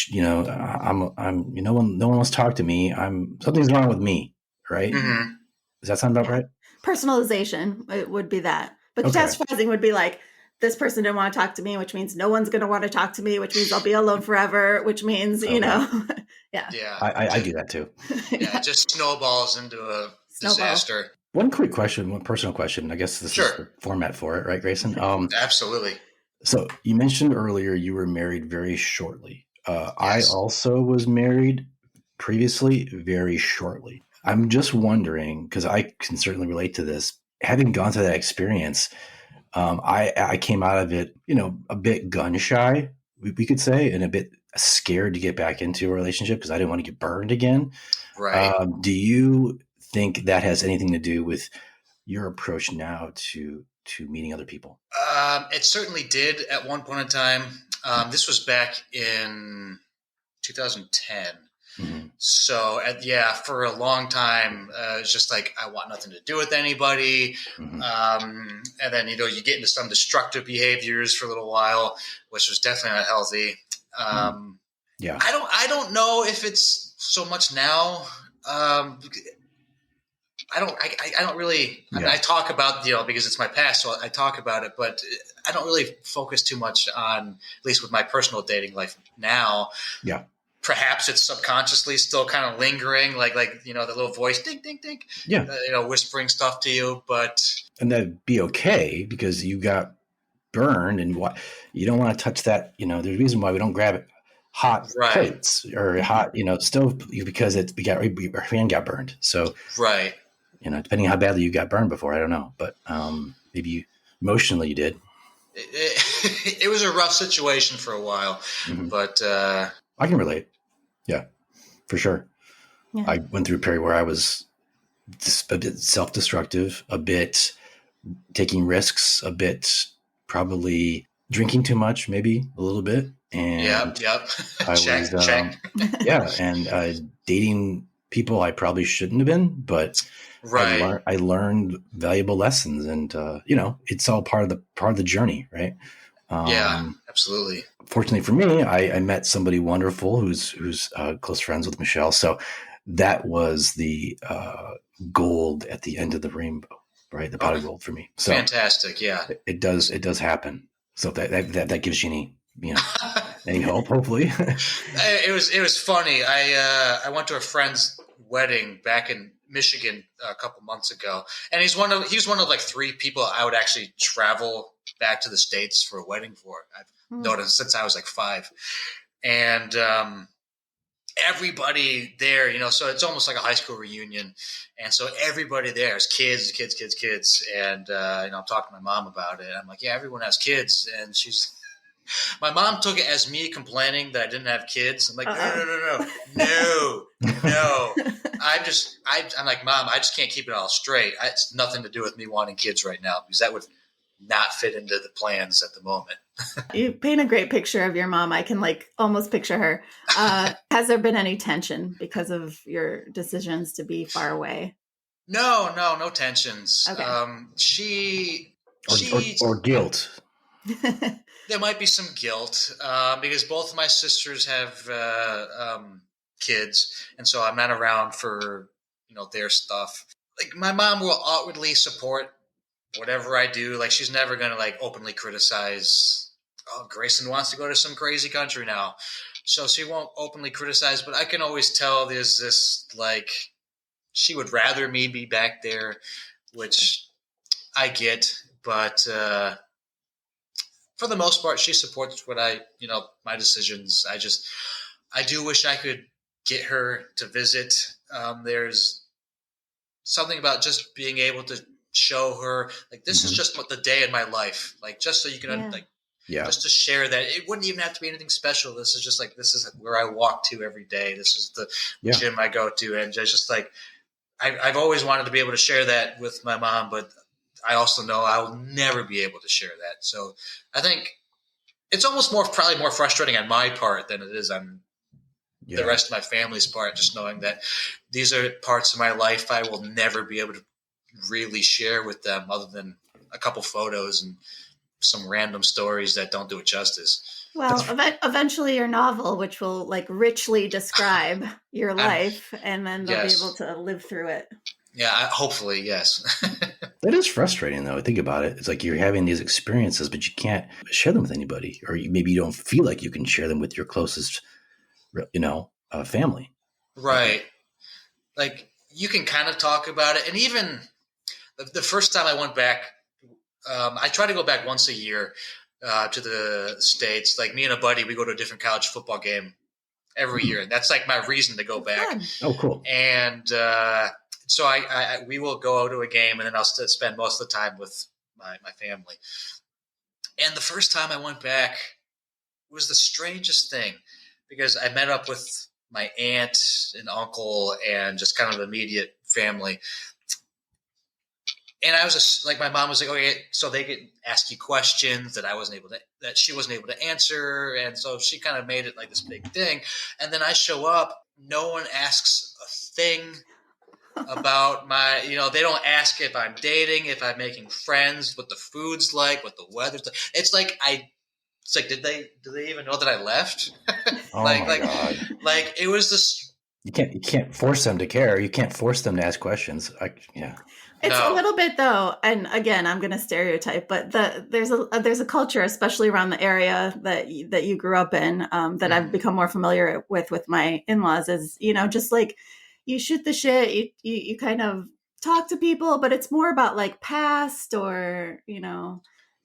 no one wants to talk to me. Something's wrong with me. Right? Mm-hmm. Does that sound about right? Personalization, it would be that. But catastrophizing would be like, this person didn't want to talk to me, which means no one's going to want to talk to me, which means I'll be alone forever, which means, yeah. Yeah. I do that too. Yeah, it just snowballs into a disaster. One personal question. I guess this is the format for it, right, Greyson? Absolutely. So you mentioned earlier you were married very shortly. Yes. I also was married previously very shortly. I'm just wondering, because I can certainly relate to this, having gone through that experience, I came out of it, a bit gun shy, we could say, and a bit scared to get back into a relationship because I didn't want to get burned again. Right. Do you think that has anything to do with your approach now to meeting other people? It certainly did at one point in time. This was back in 2010. Mm-hmm. So, for a long time, it's just like, I want nothing to do with anybody. Mm-hmm. And then, you get into some destructive behaviors for a little while, which was definitely not healthy. Yeah. I don't know if it's so much now. I don't really, I mean, I talk about, because it's my past, so I talk about it, but I don't really focus too much on, at least with my personal dating life now. Yeah. Perhaps it's subconsciously still kind of lingering, like the little voice, ding, ding, ding, whispering stuff to you. And that'd be okay because you got burned, and you don't want to touch that. There's a reason why we don't grab hot plates or hot, stove because our hand got burned. So right, depending on how badly you got burned before, I don't know, but maybe emotionally you did. It was a rough situation for a while, but I can relate. Yeah, for sure. Yeah. I went through a period where I was a bit self-destructive, a bit taking risks, a bit probably drinking too much, maybe a little bit. And yep. I check. And dating people I probably shouldn't have been, but I learned valuable lessons, and it's all part of the journey, right? Absolutely. Fortunately for me, I met somebody wonderful who's close friends with Michelle. So that was the gold at the end of the rainbow, right? The pot of gold for me. So fantastic. Yeah, it does happen. So that gives you any hope, hopefully. It was funny. I went to a friend's wedding back in Michigan a couple months ago, and he's one of like 3 people I would actually travel back to the States for a wedding for. I've noticed since I was like 5, and everybody there, so it's almost like a high school reunion, and so everybody there is kids, and I'm talking to my mom about it. I'm like, yeah, everyone has kids, and my mom took it as me complaining that I didn't have kids. I'm like, no. I'm like, Mom, I just can't keep it all straight. It's nothing to do with me wanting kids right now, because that would not fit into the plans at the moment. You paint a great picture of your mom. I can almost picture her. Has there been any tension because of your decisions to be far away? No tensions. Okay. Or guilt. There might be some guilt because both of my sisters have kids, and so I'm not around for their stuff. Like, my mom will outwardly support whatever I do. Like, she's never going to openly criticize. Oh, Greyson wants to go to some crazy country now, so she won't openly criticize. But I can always tell there's this she would rather me be back there, which I get, but for the most part, she supports my decisions. I do wish I could get her to visit. There's something about just being able to show her, like, this is just what the day in my life, like, just so you can just to share that it wouldn't even have to be anything special. This is just like, this is where I walk to every day. This is the gym I go to. And just like, I've always wanted to be able to share that with my mom, but I also know I will never be able to share that. So I think it's almost probably more frustrating on my part than it is on the rest of my family's part, just knowing that these are parts of my life I will never be able to really share with them other than a couple photos and some random stories that don't do it justice. Well, eventually your novel, which will like richly describe your life, and then they'll be able to live through it. Yeah, hopefully, yes. That is frustrating, though. Think about it. It's like you're having these experiences, but you can't share them with anybody, or maybe you don't feel like you can share them with your closest, family. Right. Like, you can kind of talk about it. And even the first time I went back, I try to go back once a year to the States. Like, me and a buddy, we go to a different college football game every year. That's like my reason to go back. Fun. Oh, cool. And so we will go to a game, and then I'll spend most of the time with my family. And the first time I went back was the strangest thing, because I met up with my aunt and uncle and just kind of immediate family. And I was just like, my mom was like, okay, so they could ask you questions that that she wasn't able to answer. And so she kind of made it like this big thing. And then I show up, no one asks a thing about they don't ask if I'm dating, if I'm making friends, what the food's like, what the weather's like. It's like, do they even know that I left? Oh my God. Like, it was this. You can't force them to care. You can't force them to ask questions. It's a little bit, though, and again, I'm going to stereotype, but there's a culture, especially around the area that you grew up in, that I've become more familiar with my in-laws, is, just like, you shoot the shit, you kind of talk to people, but it's more about like past or,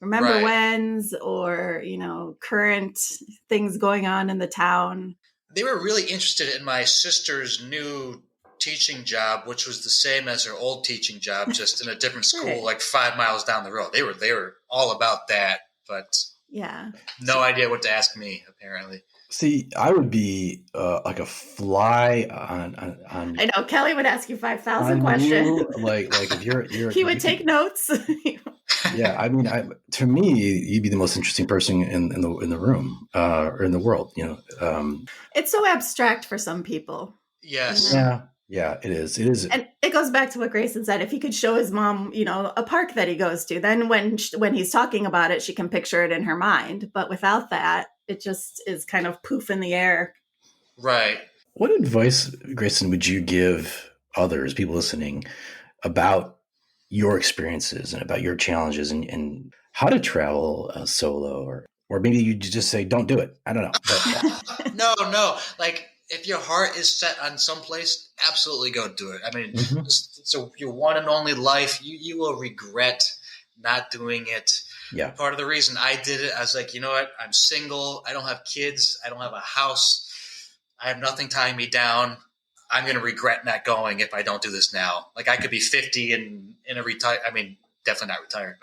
remember whens or, current things going on in the town. They were really interested in my sister's new teaching job, which was the same as her old teaching job, just in a different school, like 5 miles down the road. They were all about that, but no idea what to ask me, apparently. See, I would be like a fly on. I know Kelly would ask you 5,000 questions. Like if you're he would take notes. Yeah, I mean, to me, you'd be the most interesting person in the room or in the world. It's so abstract for some people. Yes. Yeah, it is. It is, and it goes back to what Greyson said. If he could show his mom, a park that he goes to, then when he's talking about it, she can picture it in her mind. But without that, it just is kind of poof in the air. Right. What advice, Greyson, would you give others, people listening, about your experiences and about your challenges and how to travel solo, or maybe you just say, don't do it. I don't know. No. Like, if your heart is set on someplace, absolutely go do it. I mean, so your one and only life, you will regret not doing it. Yeah. Part of the reason I did it, I was like, you know what? I'm single. I don't have kids. I don't have a house. I have nothing tying me down. I'm going to regret not going if I don't do this now. Like, I could be 50 and in a definitely not retired.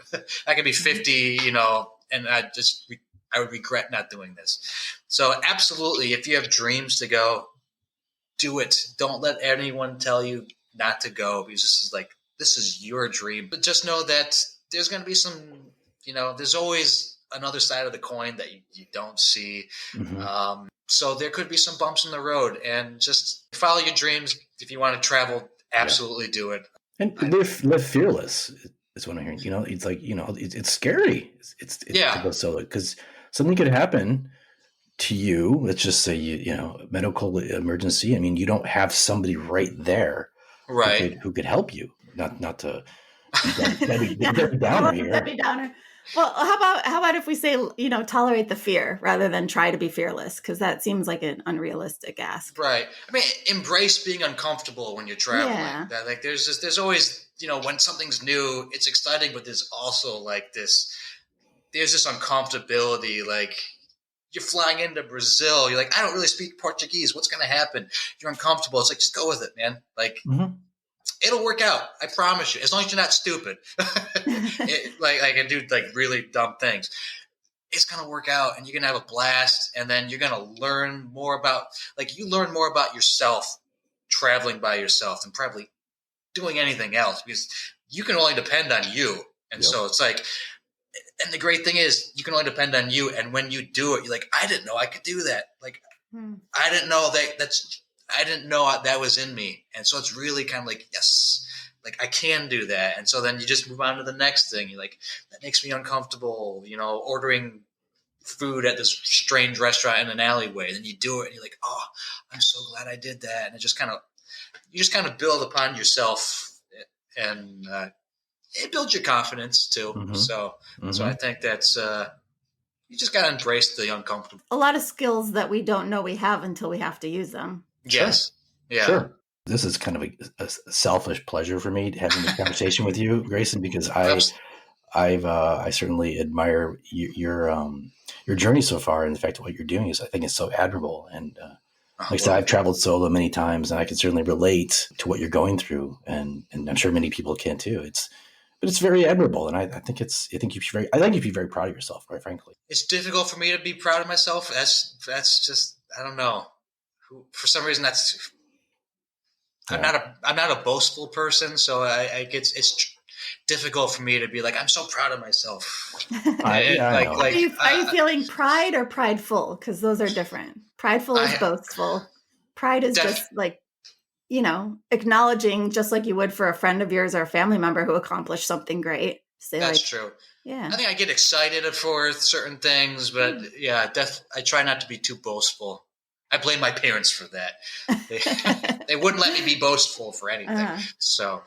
I could be 50, and I would regret not doing this. So absolutely, if you have dreams to go, do it. Don't let anyone tell you not to go, because this is your dream. But just know that there's going to be some, there's always another side of the coin that you don't see. Mm-hmm. So there could be some bumps in the road, and just follow your dreams. If you want to travel, absolutely do it. And live fearless is what I'm hearing. It's like, it's scary. It's to go solo, because something could happen to you. Let's just say, medical emergency. I mean, you don't have somebody right there, right, who could help you. Not to Debbie Downer here. Debbie Downer. Well, how about if we say, tolerate the fear rather than try to be fearless? Because that seems like an unrealistic ask. Right. I mean, embrace being uncomfortable when you're traveling. Yeah. That like there's always, when something's new, it's exciting, but there's also like there's this uncomfortability. Like you're flying into Brazil, you're like, I don't really speak Portuguese. What's going to happen? You're uncomfortable. It's like, just go with it, man. Like Mm-hmm. it'll work out. I promise you. As long as you're not stupid, like and do like really dumb things, it's gonna work out, and you're gonna have a blast. And then you're gonna learn more about you learn more about yourself traveling by yourself than probably doing anything else because you can only depend on you. And Yep. so it's like, and the great thing is you can only depend on you. And when you do it, you're like, I didn't know I could do that. Like I didn't know I didn't know that was in me. And so it's really kind of like, yes, like I can do that. And so then you just move on to the next thing. You're like, that makes me uncomfortable, ordering food at this strange restaurant in an alleyway. Then you do it and you're like, oh, I'm so glad I did that. And you just kind of build upon yourself and it builds your confidence too. Mm-hmm. So Mm-hmm. I think that's, you just got to embrace the uncomfortable. A lot of skills that we don't know we have until we have to use them. Yes. Sure. Yeah. Sure. This is kind of a selfish pleasure for me having this conversation with you, Greyson, because I certainly admire your journey so far, and the fact that what you're doing I think is so admirable. And like I said, I've traveled solo many times, and I can certainly relate to what you're going through, and I'm sure many people can too. But it's very admirable, and I think you should be very proud of yourself, quite frankly. It's difficult for me to be proud of myself. That's just, I don't know. For some reason, I'm not a boastful person, so it's difficult for me to be like, I'm so proud of myself. I know. Are you feeling pride or prideful? Because those are different. Prideful is boastful. Pride is just like, acknowledging, just like you would for a friend of yours or a family member who accomplished something great. That's true. Yeah. I think I get excited for certain things, but yeah, I try not to be too boastful. I blame my parents for that. They wouldn't let me be boastful for anything. So,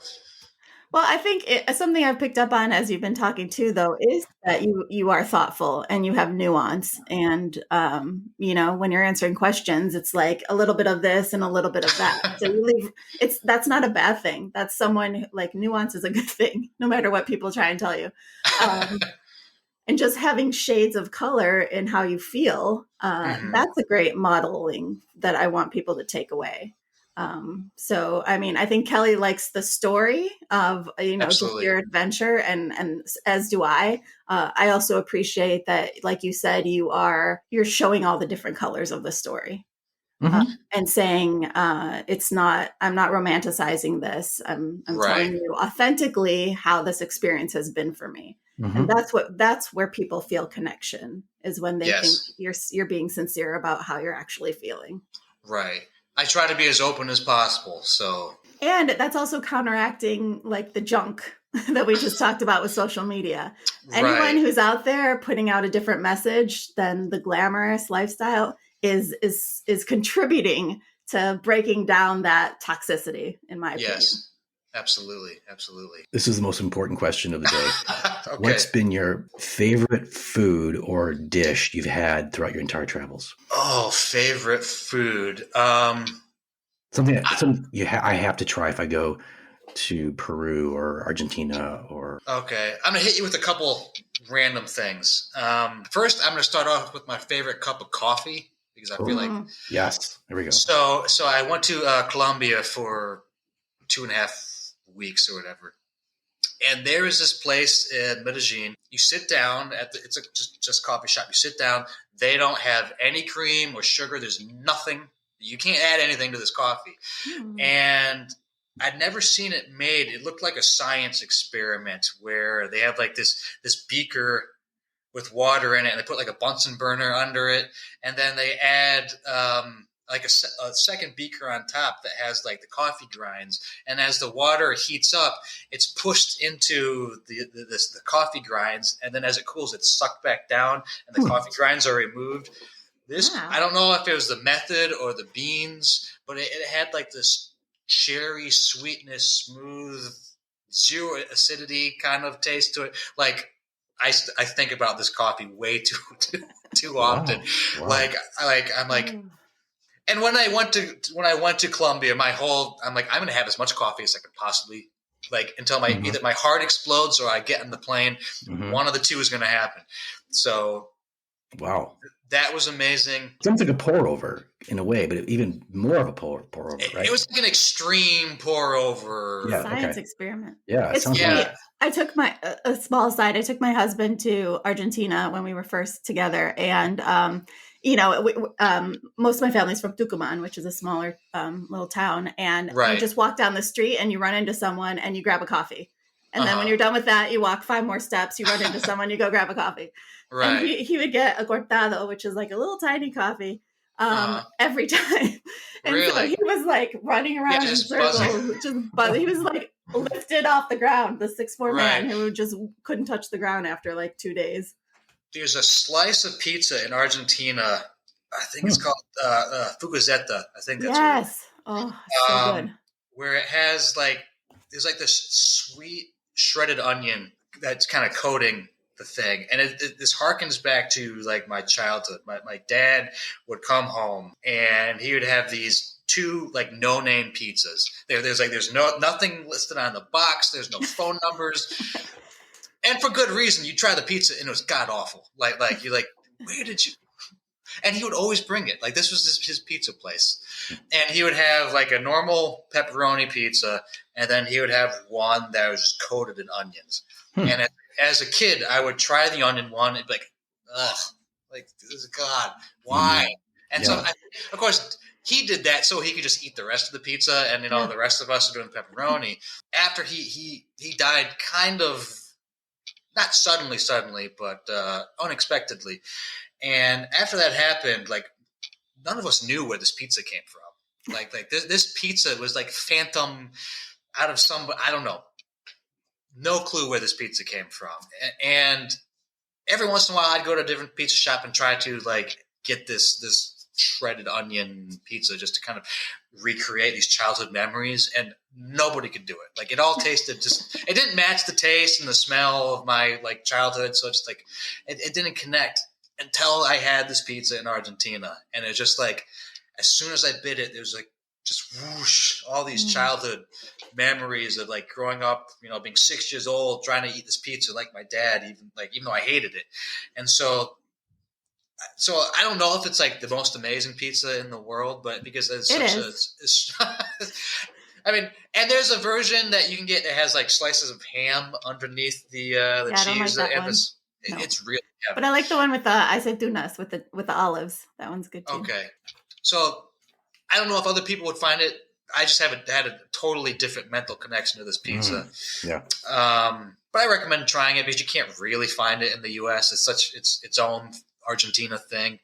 well, I think something I've picked up on as you've been talking too, though, is that you are thoughtful and you have nuance. And, when you're answering questions, it's like a little bit of this and a little bit of that. So that's not a bad thing. That's someone like nuance is a good thing, no matter what people try and tell you. And just having shades of color in how you feel, that's a great modeling that I want people to take away. So, I mean, I think Kelly likes the story of, just your adventure, and as do I. I also appreciate that, like you said, you're showing all the different colors of the story. And saying, I'm not romanticizing this. I'm telling you authentically how this experience has been for me. And that's where people feel connection, is when they think you're being sincere about how you're actually feeling. Right. I try to be as open as possible. So, and that's also counteracting like the junk that we just talked about with social media. Anyone who's out there putting out a different message than the glamorous lifestyle is contributing to breaking down that toxicity, in my opinion. Yes. Absolutely. This is the most important question of the day. Okay. What's been your favorite food or dish you've had throughout your entire travels? Oh, favorite food. Something I have to try if I go to Peru or Argentina or. Okay. I'm going to hit you with a couple random things. First, I'm going to start off with my favorite cup of coffee, because I feel like. Yes. There we go. So I went to Colombia for 2.5 weeks or whatever. And there is this place in Medellin. You sit down it's a just coffee shop. You sit down. They don't have any cream or sugar. There's nothing. You can't add anything to this coffee. And I'd never seen it made. It looked like a science experiment where they have like this beaker with water in it, and they put like a Bunsen burner under it, and then they add like a second beaker on top that has like the coffee grinds, and as the water heats up, it's pushed into the coffee grinds, and then as it cools, it's sucked back down, and the coffee grinds are removed. I don't know if it was the method or the beans, but it had like this cherry sweetness, smooth, zero acidity kind of taste to it. Like I think about this coffee way too often. Wow. I'm like, and when I went to Colombia, I'm like, I'm going to have as much coffee as I could possibly, like, until either my heart explodes or I get on the plane. One of the two is going to happen. So, wow, that was amazing. Sounds like a pour over in a way, but even more of a pour over, right? It was like an extreme pour over. Yeah, Science experiment. Yeah, it's sounds funny. like I took a small aside. I took my husband to Argentina when we were first together, and most of my family's from Tucumán, which is a smaller little town, and you just walk down the street and you run into someone and you grab a coffee, and then when you're done with that, you walk 5 more steps, you run into someone, you go grab a coffee. Right. And he would get a cortado, which is like a little tiny coffee, every time. And really? So he was like running around in circles, just buzzing. He was like lifted off the ground, the 6'4" man who just couldn't touch the ground after like 2 days. There's a slice of pizza in Argentina. I think it's called Fugazeta. I think that's so good. Where it has there's like this sweet shredded onion that's kind of coating the thing, and this harkens back to like my childhood. My dad would come home and he would have these 2 like no name pizzas. There's nothing listed on the box. There's no phone numbers, and for good reason. You try the pizza and it was god awful. Like you're like, where did you? And he would always bring it. Like this was his pizza place, and he would have like a normal pepperoni pizza, and then he would have one that was just coated in onions. And as a kid, I would try the onion one and be like, ugh, like, God, why? And so, of course, he did that so he could just eat the rest of the pizza, and the rest of us are doing pepperoni. After he died, kind of not suddenly, but unexpectedly. And after that happened, like none of us knew where this pizza came from. Like this pizza was like phantom out of I don't know. No clue where this pizza came from. And every once in a while I'd go to a different pizza shop and try to like get this shredded onion pizza just to kind of recreate these childhood memories, and nobody could do it. Like it all tasted it didn't match the taste and the smell of my like childhood. So it's like, it didn't connect until I had this pizza in Argentina. And it was just like, as soon as I bit it, there was like, just whoosh, all these childhood memories of like growing up, being 6 years old, trying to eat this pizza like my dad, even though I hated it. And so I don't know if it's like the most amazing pizza in the world, but because it's I mean, and there's a version that you can get that has like slices of ham underneath the cheese. I don't like that one. It's really heavy. But I like the one with the aceitunas with the olives. That one's good too. Okay. So I don't know if other people would find it. I just haven't had a totally different mental connection to this pizza. But I recommend trying it because you can't really find it in the U.S. It's its own Argentina thing.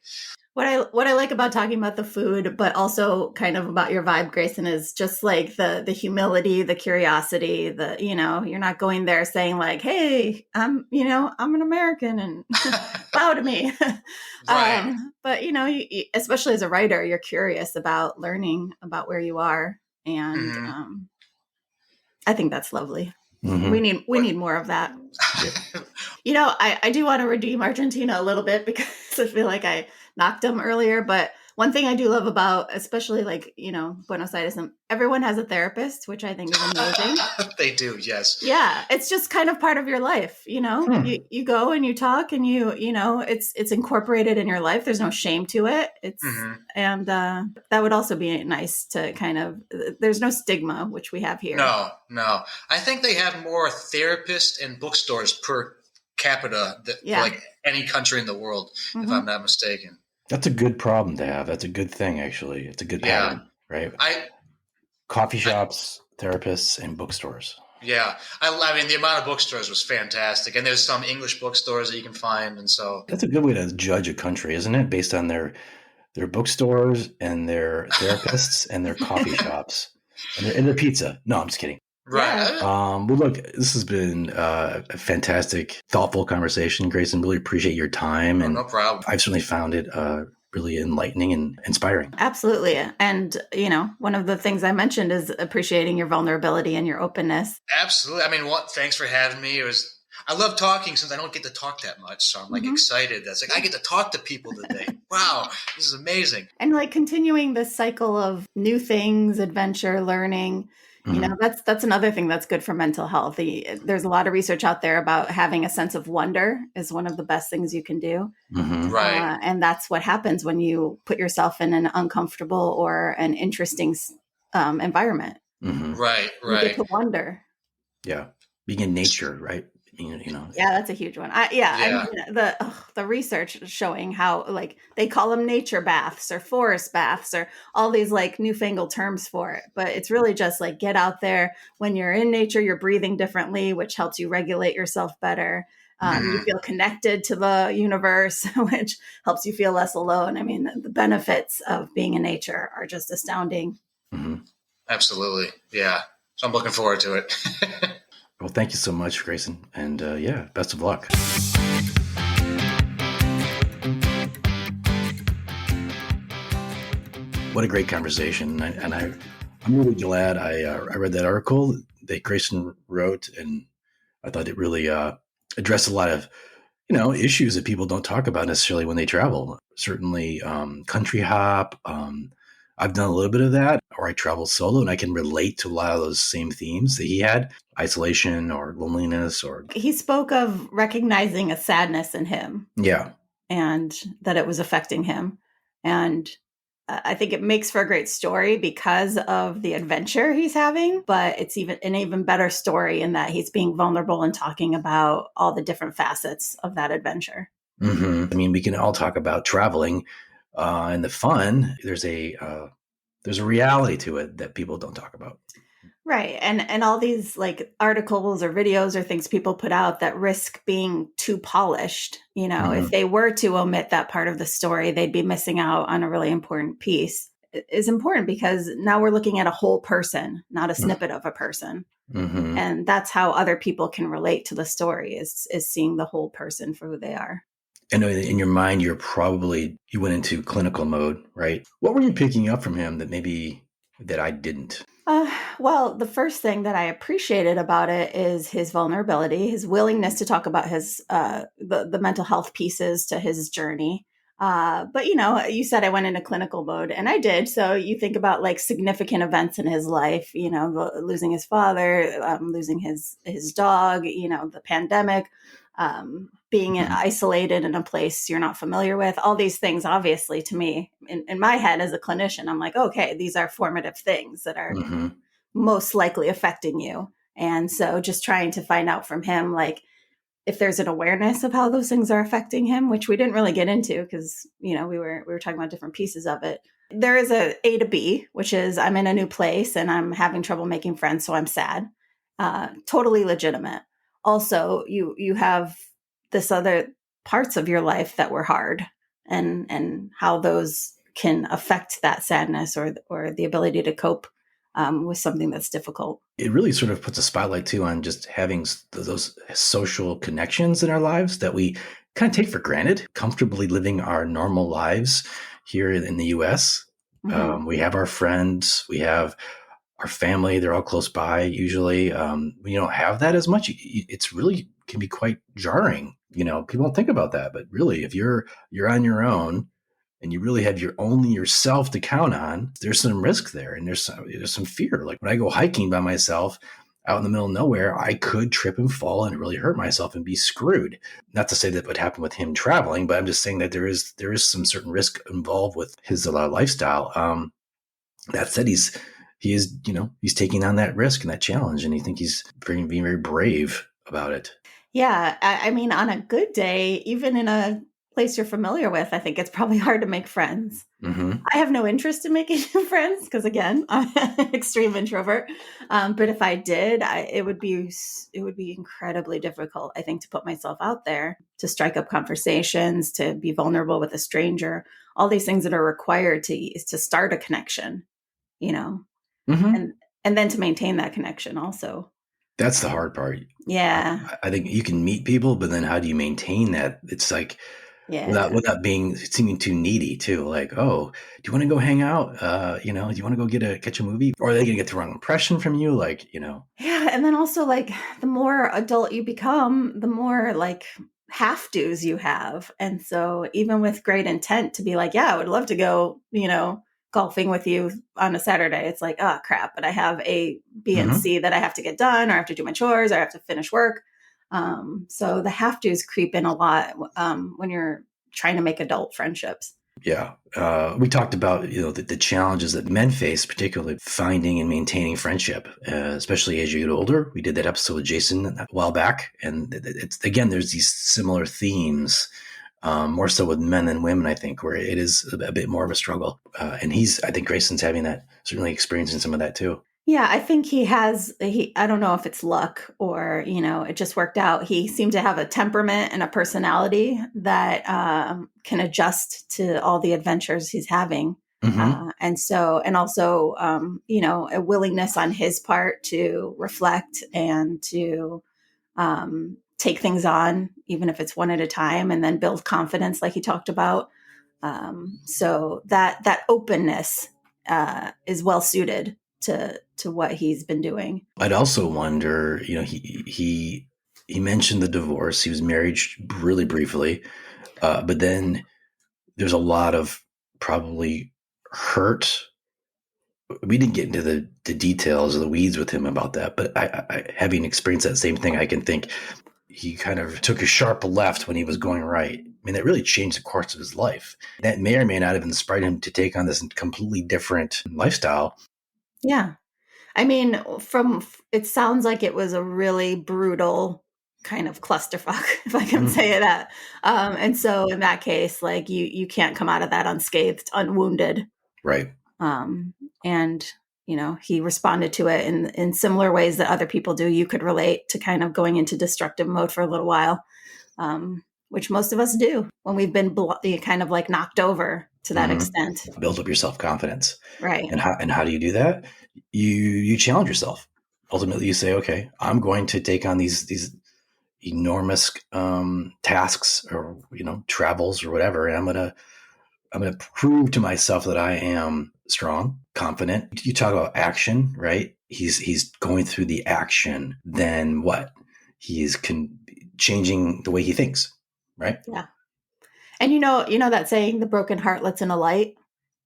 What I like about talking about the food, but also kind of about your vibe, Greyson, is just like the humility, the curiosity, you're not going there saying like, hey, I'm an American and bow to me. Right. But especially as a writer, you're curious about learning about where you are. And I think that's lovely. Mm-hmm. We need more of that. I do want to redeem Argentina a little bit because I feel like I knocked them earlier. But one thing I do love about, especially like, Buenos Aires, everyone has a therapist, which I think is amazing. They do. Yes. Yeah. It's just kind of part of your life. You go and you talk and it's incorporated in your life. There's no shame to it. And that would also be nice to kind of, there's no stigma, which we have here. No. I think they have more therapists and bookstores per capita than like any country in the world, if I'm not mistaken. That's a good problem to have. That's a good thing, actually. It's a good pattern, right? Coffee shops, therapists, and bookstores. Yeah. I mean, the amount of bookstores was fantastic. And there's some English bookstores that you can find. And so that's a good way to judge a country, isn't it? Based on their bookstores and their therapists and their coffee shops and their pizza. No, I'm just kidding. Right. Well, look, this has been a fantastic, thoughtful conversation, Greyson. Really appreciate your time. No problem. I've certainly found it really enlightening and inspiring. Absolutely. And, one of the things I mentioned is appreciating your vulnerability and your openness. Absolutely. I mean, thanks for having me. It was I love talking since I don't get to talk that much. So I'm like Mhm. excited. That's like, I get to talk to people today. Wow. This is amazing. And like continuing this cycle of new things, adventure, learning, Mhm. that's another thing that's good for mental health. There's a lot of research out there about having a sense of wonder is one of the best things you can do. Mhm. Right. And that's what happens when you put yourself in an uncomfortable or an interesting environment. Mhm. Right. You get Right. to wonder. Yeah. Being in nature, right? Yeah, that's a huge one. I Yeah. mean the research is showing how like they call them nature baths or forest baths or all these like newfangled terms for it, but it's really just like get out there. When you're in nature, you're breathing differently, which helps you regulate yourself better. You Mhm. feel connected to the universe, which helps you feel less alone. I mean, the benefits of being in nature are just astounding. Mhm. Absolutely. Yeah. So I'm looking forward to it. Well, thank you so much, Grayson. And yeah, best of luck. What a great conversation. I'm really glad I read that article that Grayson wrote, and I thought it really addressed a lot of issues that people don't talk about necessarily when they travel. Certainly, country hop. I've done a little bit of that, or I travel solo, and I can relate to a lot of those same themes that he had: isolation or loneliness, or He spoke of recognizing a sadness in him yeah. and that it was affecting him. And I think it makes for a great story because of the adventure he's having, but it's even an even better story in that he's being vulnerable and talking about all the different facets of that adventure. I mean, we can all talk about traveling and the fun. There's a reality to it that people don't talk about. Right. And all these like articles or videos or things people put out that risk being too polished, if Hmm. they were to omit that part of the story, they'd be missing out on a really important piece. It is important because now we're looking at a whole person, not a snippet of a person. Hmm. And that's how other people can relate to the story is seeing the whole person for who they are. And in your mind, you went into clinical mode, right? What were you picking up from him that maybe that I didn't? Well, the first thing that I appreciated about it is his vulnerability, his willingness to talk about his the mental health pieces to his journey. But you said I went into clinical mode, and I did. So you think about like significant events in his life, losing his father, losing his dog, the pandemic, being Hmm. isolated in a place you're not familiar with. All these things, obviously, to me, in my head as a clinician, I'm like, okay, these are formative things that are Hmm. most likely affecting you. And so just trying to find out from him, like, if there's an awareness of how those things are affecting him, which we didn't really get into because, we were talking about different pieces of it. There is A to B, which is I'm in a new place and I'm having trouble making friends, so I'm sad. Totally legitimate. Also, you have this other parts of your life that were hard and how those can affect that sadness or the ability to cope with something that's difficult. It really sort of puts a spotlight too on just having those social connections in our lives that we kind of take for granted, comfortably living our normal lives here in the U.S. Hmm. We have our friends, we have our family; they're all close by. Usually, we don't have that as much. It's really can be quite jarring. People don't think about that, but really, if you're on your own and you really have only yourself to count on, there's some risk there, and there's some fear. Like when I go hiking by myself out in the middle of nowhere, I could trip and fall and really hurt myself and be screwed. Not to say that would happen with him traveling, but I'm just saying that there is some certain risk involved with his lifestyle. That said, he's taking on that risk and that challenge, and I think he's being very brave about it. Yeah, I mean, on a good day, even in a place you're familiar with, I think it's probably hard to make friends. Hmm. I have no interest in making friends because, again, I'm an extreme introvert. But if I did, it would be incredibly difficult. I think to put myself out there, to strike up conversations, to be vulnerable with a stranger, all these things that are required to start a connection, you know, Hmm. and and then to maintain that connection also. That's the Um, hard part. yeah. I think you can meet people, but then how do you maintain that? It's like Yeah. without being seeming too needy too. Like, oh, do you want to go hang out? Do you want to go catch a movie? Or are they gonna get the wrong impression from you? Like, Yeah. And then also, like, the more adult you become, the more like half do's you have. And so, even with great intent to be like, yeah, I would love to go, golfing with you on a Saturday, it's like, oh, crap. But I have A, B, and Mhm. C that I have to get done, or I have to do my chores, or I have to finish work. So the have do's creep in a lot when you're trying to make adult friendships. Yeah. We talked about, the challenges that men face, particularly finding and maintaining friendship, especially as you get older. We did that episode with Jason a while back. And it's, again, there's these similar themes, more so with men than women, I think, where it is a bit more of a struggle. And I think Grayson's having that, certainly experiencing some of that too. Yeah, I think I don't know if it's luck or, it just worked out. He seemed to have a temperament and a personality that can adjust to all the adventures he's having. Mm-hmm. And also, a willingness on his part to reflect and to take things on, even if it's one at a time, and then build confidence, like he talked about. So that openness is well suited to what he's been doing. I'd also wonder, he mentioned the divorce. He was married really briefly, but then there's a lot of probably hurt. We didn't get into the details of the weeds with him about that, but I having experienced that same thing, I can think he kind of took a sharp left when he was going right. I mean, that really changed the course of his life. That may or may not have inspired him to take on this completely different lifestyle. Yeah. I mean, it sounds like it was a really brutal kind of clusterfuck, if I can Mm, say that. And so in that case, like you can't come out of that unscathed, unwounded. right. Um, and he responded to it in similar ways that other people do. You could relate to kind of going into destructive mode for a little while, which most of us do when we've been kind of like knocked over to that Mm-hmm. extent. Build up your self-confidence. Right. And how do you do that? You challenge yourself. Ultimately, you say, okay, I'm going to take on these enormous tasks or travels or whatever, and I'm gonna prove to myself that I am strong, confident. You talk about action, right? He's going through the action. Then what? He's changing the way he thinks, right? Yeah. And that saying, the broken heart lets in a light.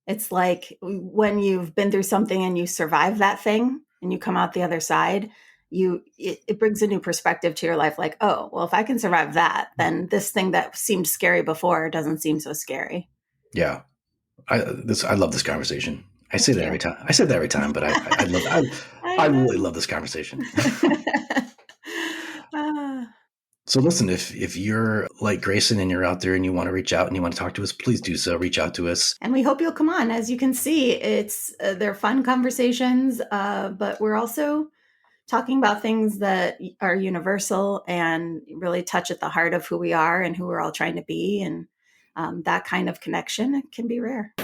It's like when you've been through something and you survive that thing and you come out the other side, it brings a new perspective to your life. Like, oh, well, if I can survive that, then this thing that seemed scary before doesn't seem so scary. Yeah. I love this conversation. I say Thank that you. every time. I say that every time, but I I really love this conversation. Ah. So listen, if you're like Grayson and you're out there and you want to reach out and you want to talk to us, please do so. Reach out to us. And we hope you'll come on. As you can see, they're fun conversations, but we're also talking about things that are universal and really touch at the heart of who we are and who we're all trying to be. And that kind of connection can be rare.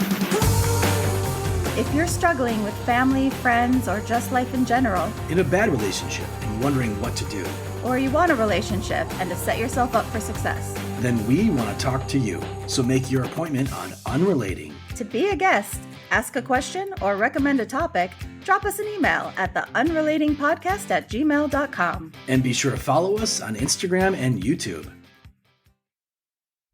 If you're struggling with family, friends, or just life in general, In a bad relationship and wondering what to do, or you want a relationship and to set yourself up for success, then we want to talk to you. So make your appointment on Unrelating. to be a guest, ask a question, or recommend a topic, drop us an email at theunrelatingpodcast@gmail.com. And be sure to follow us on Instagram and YouTube.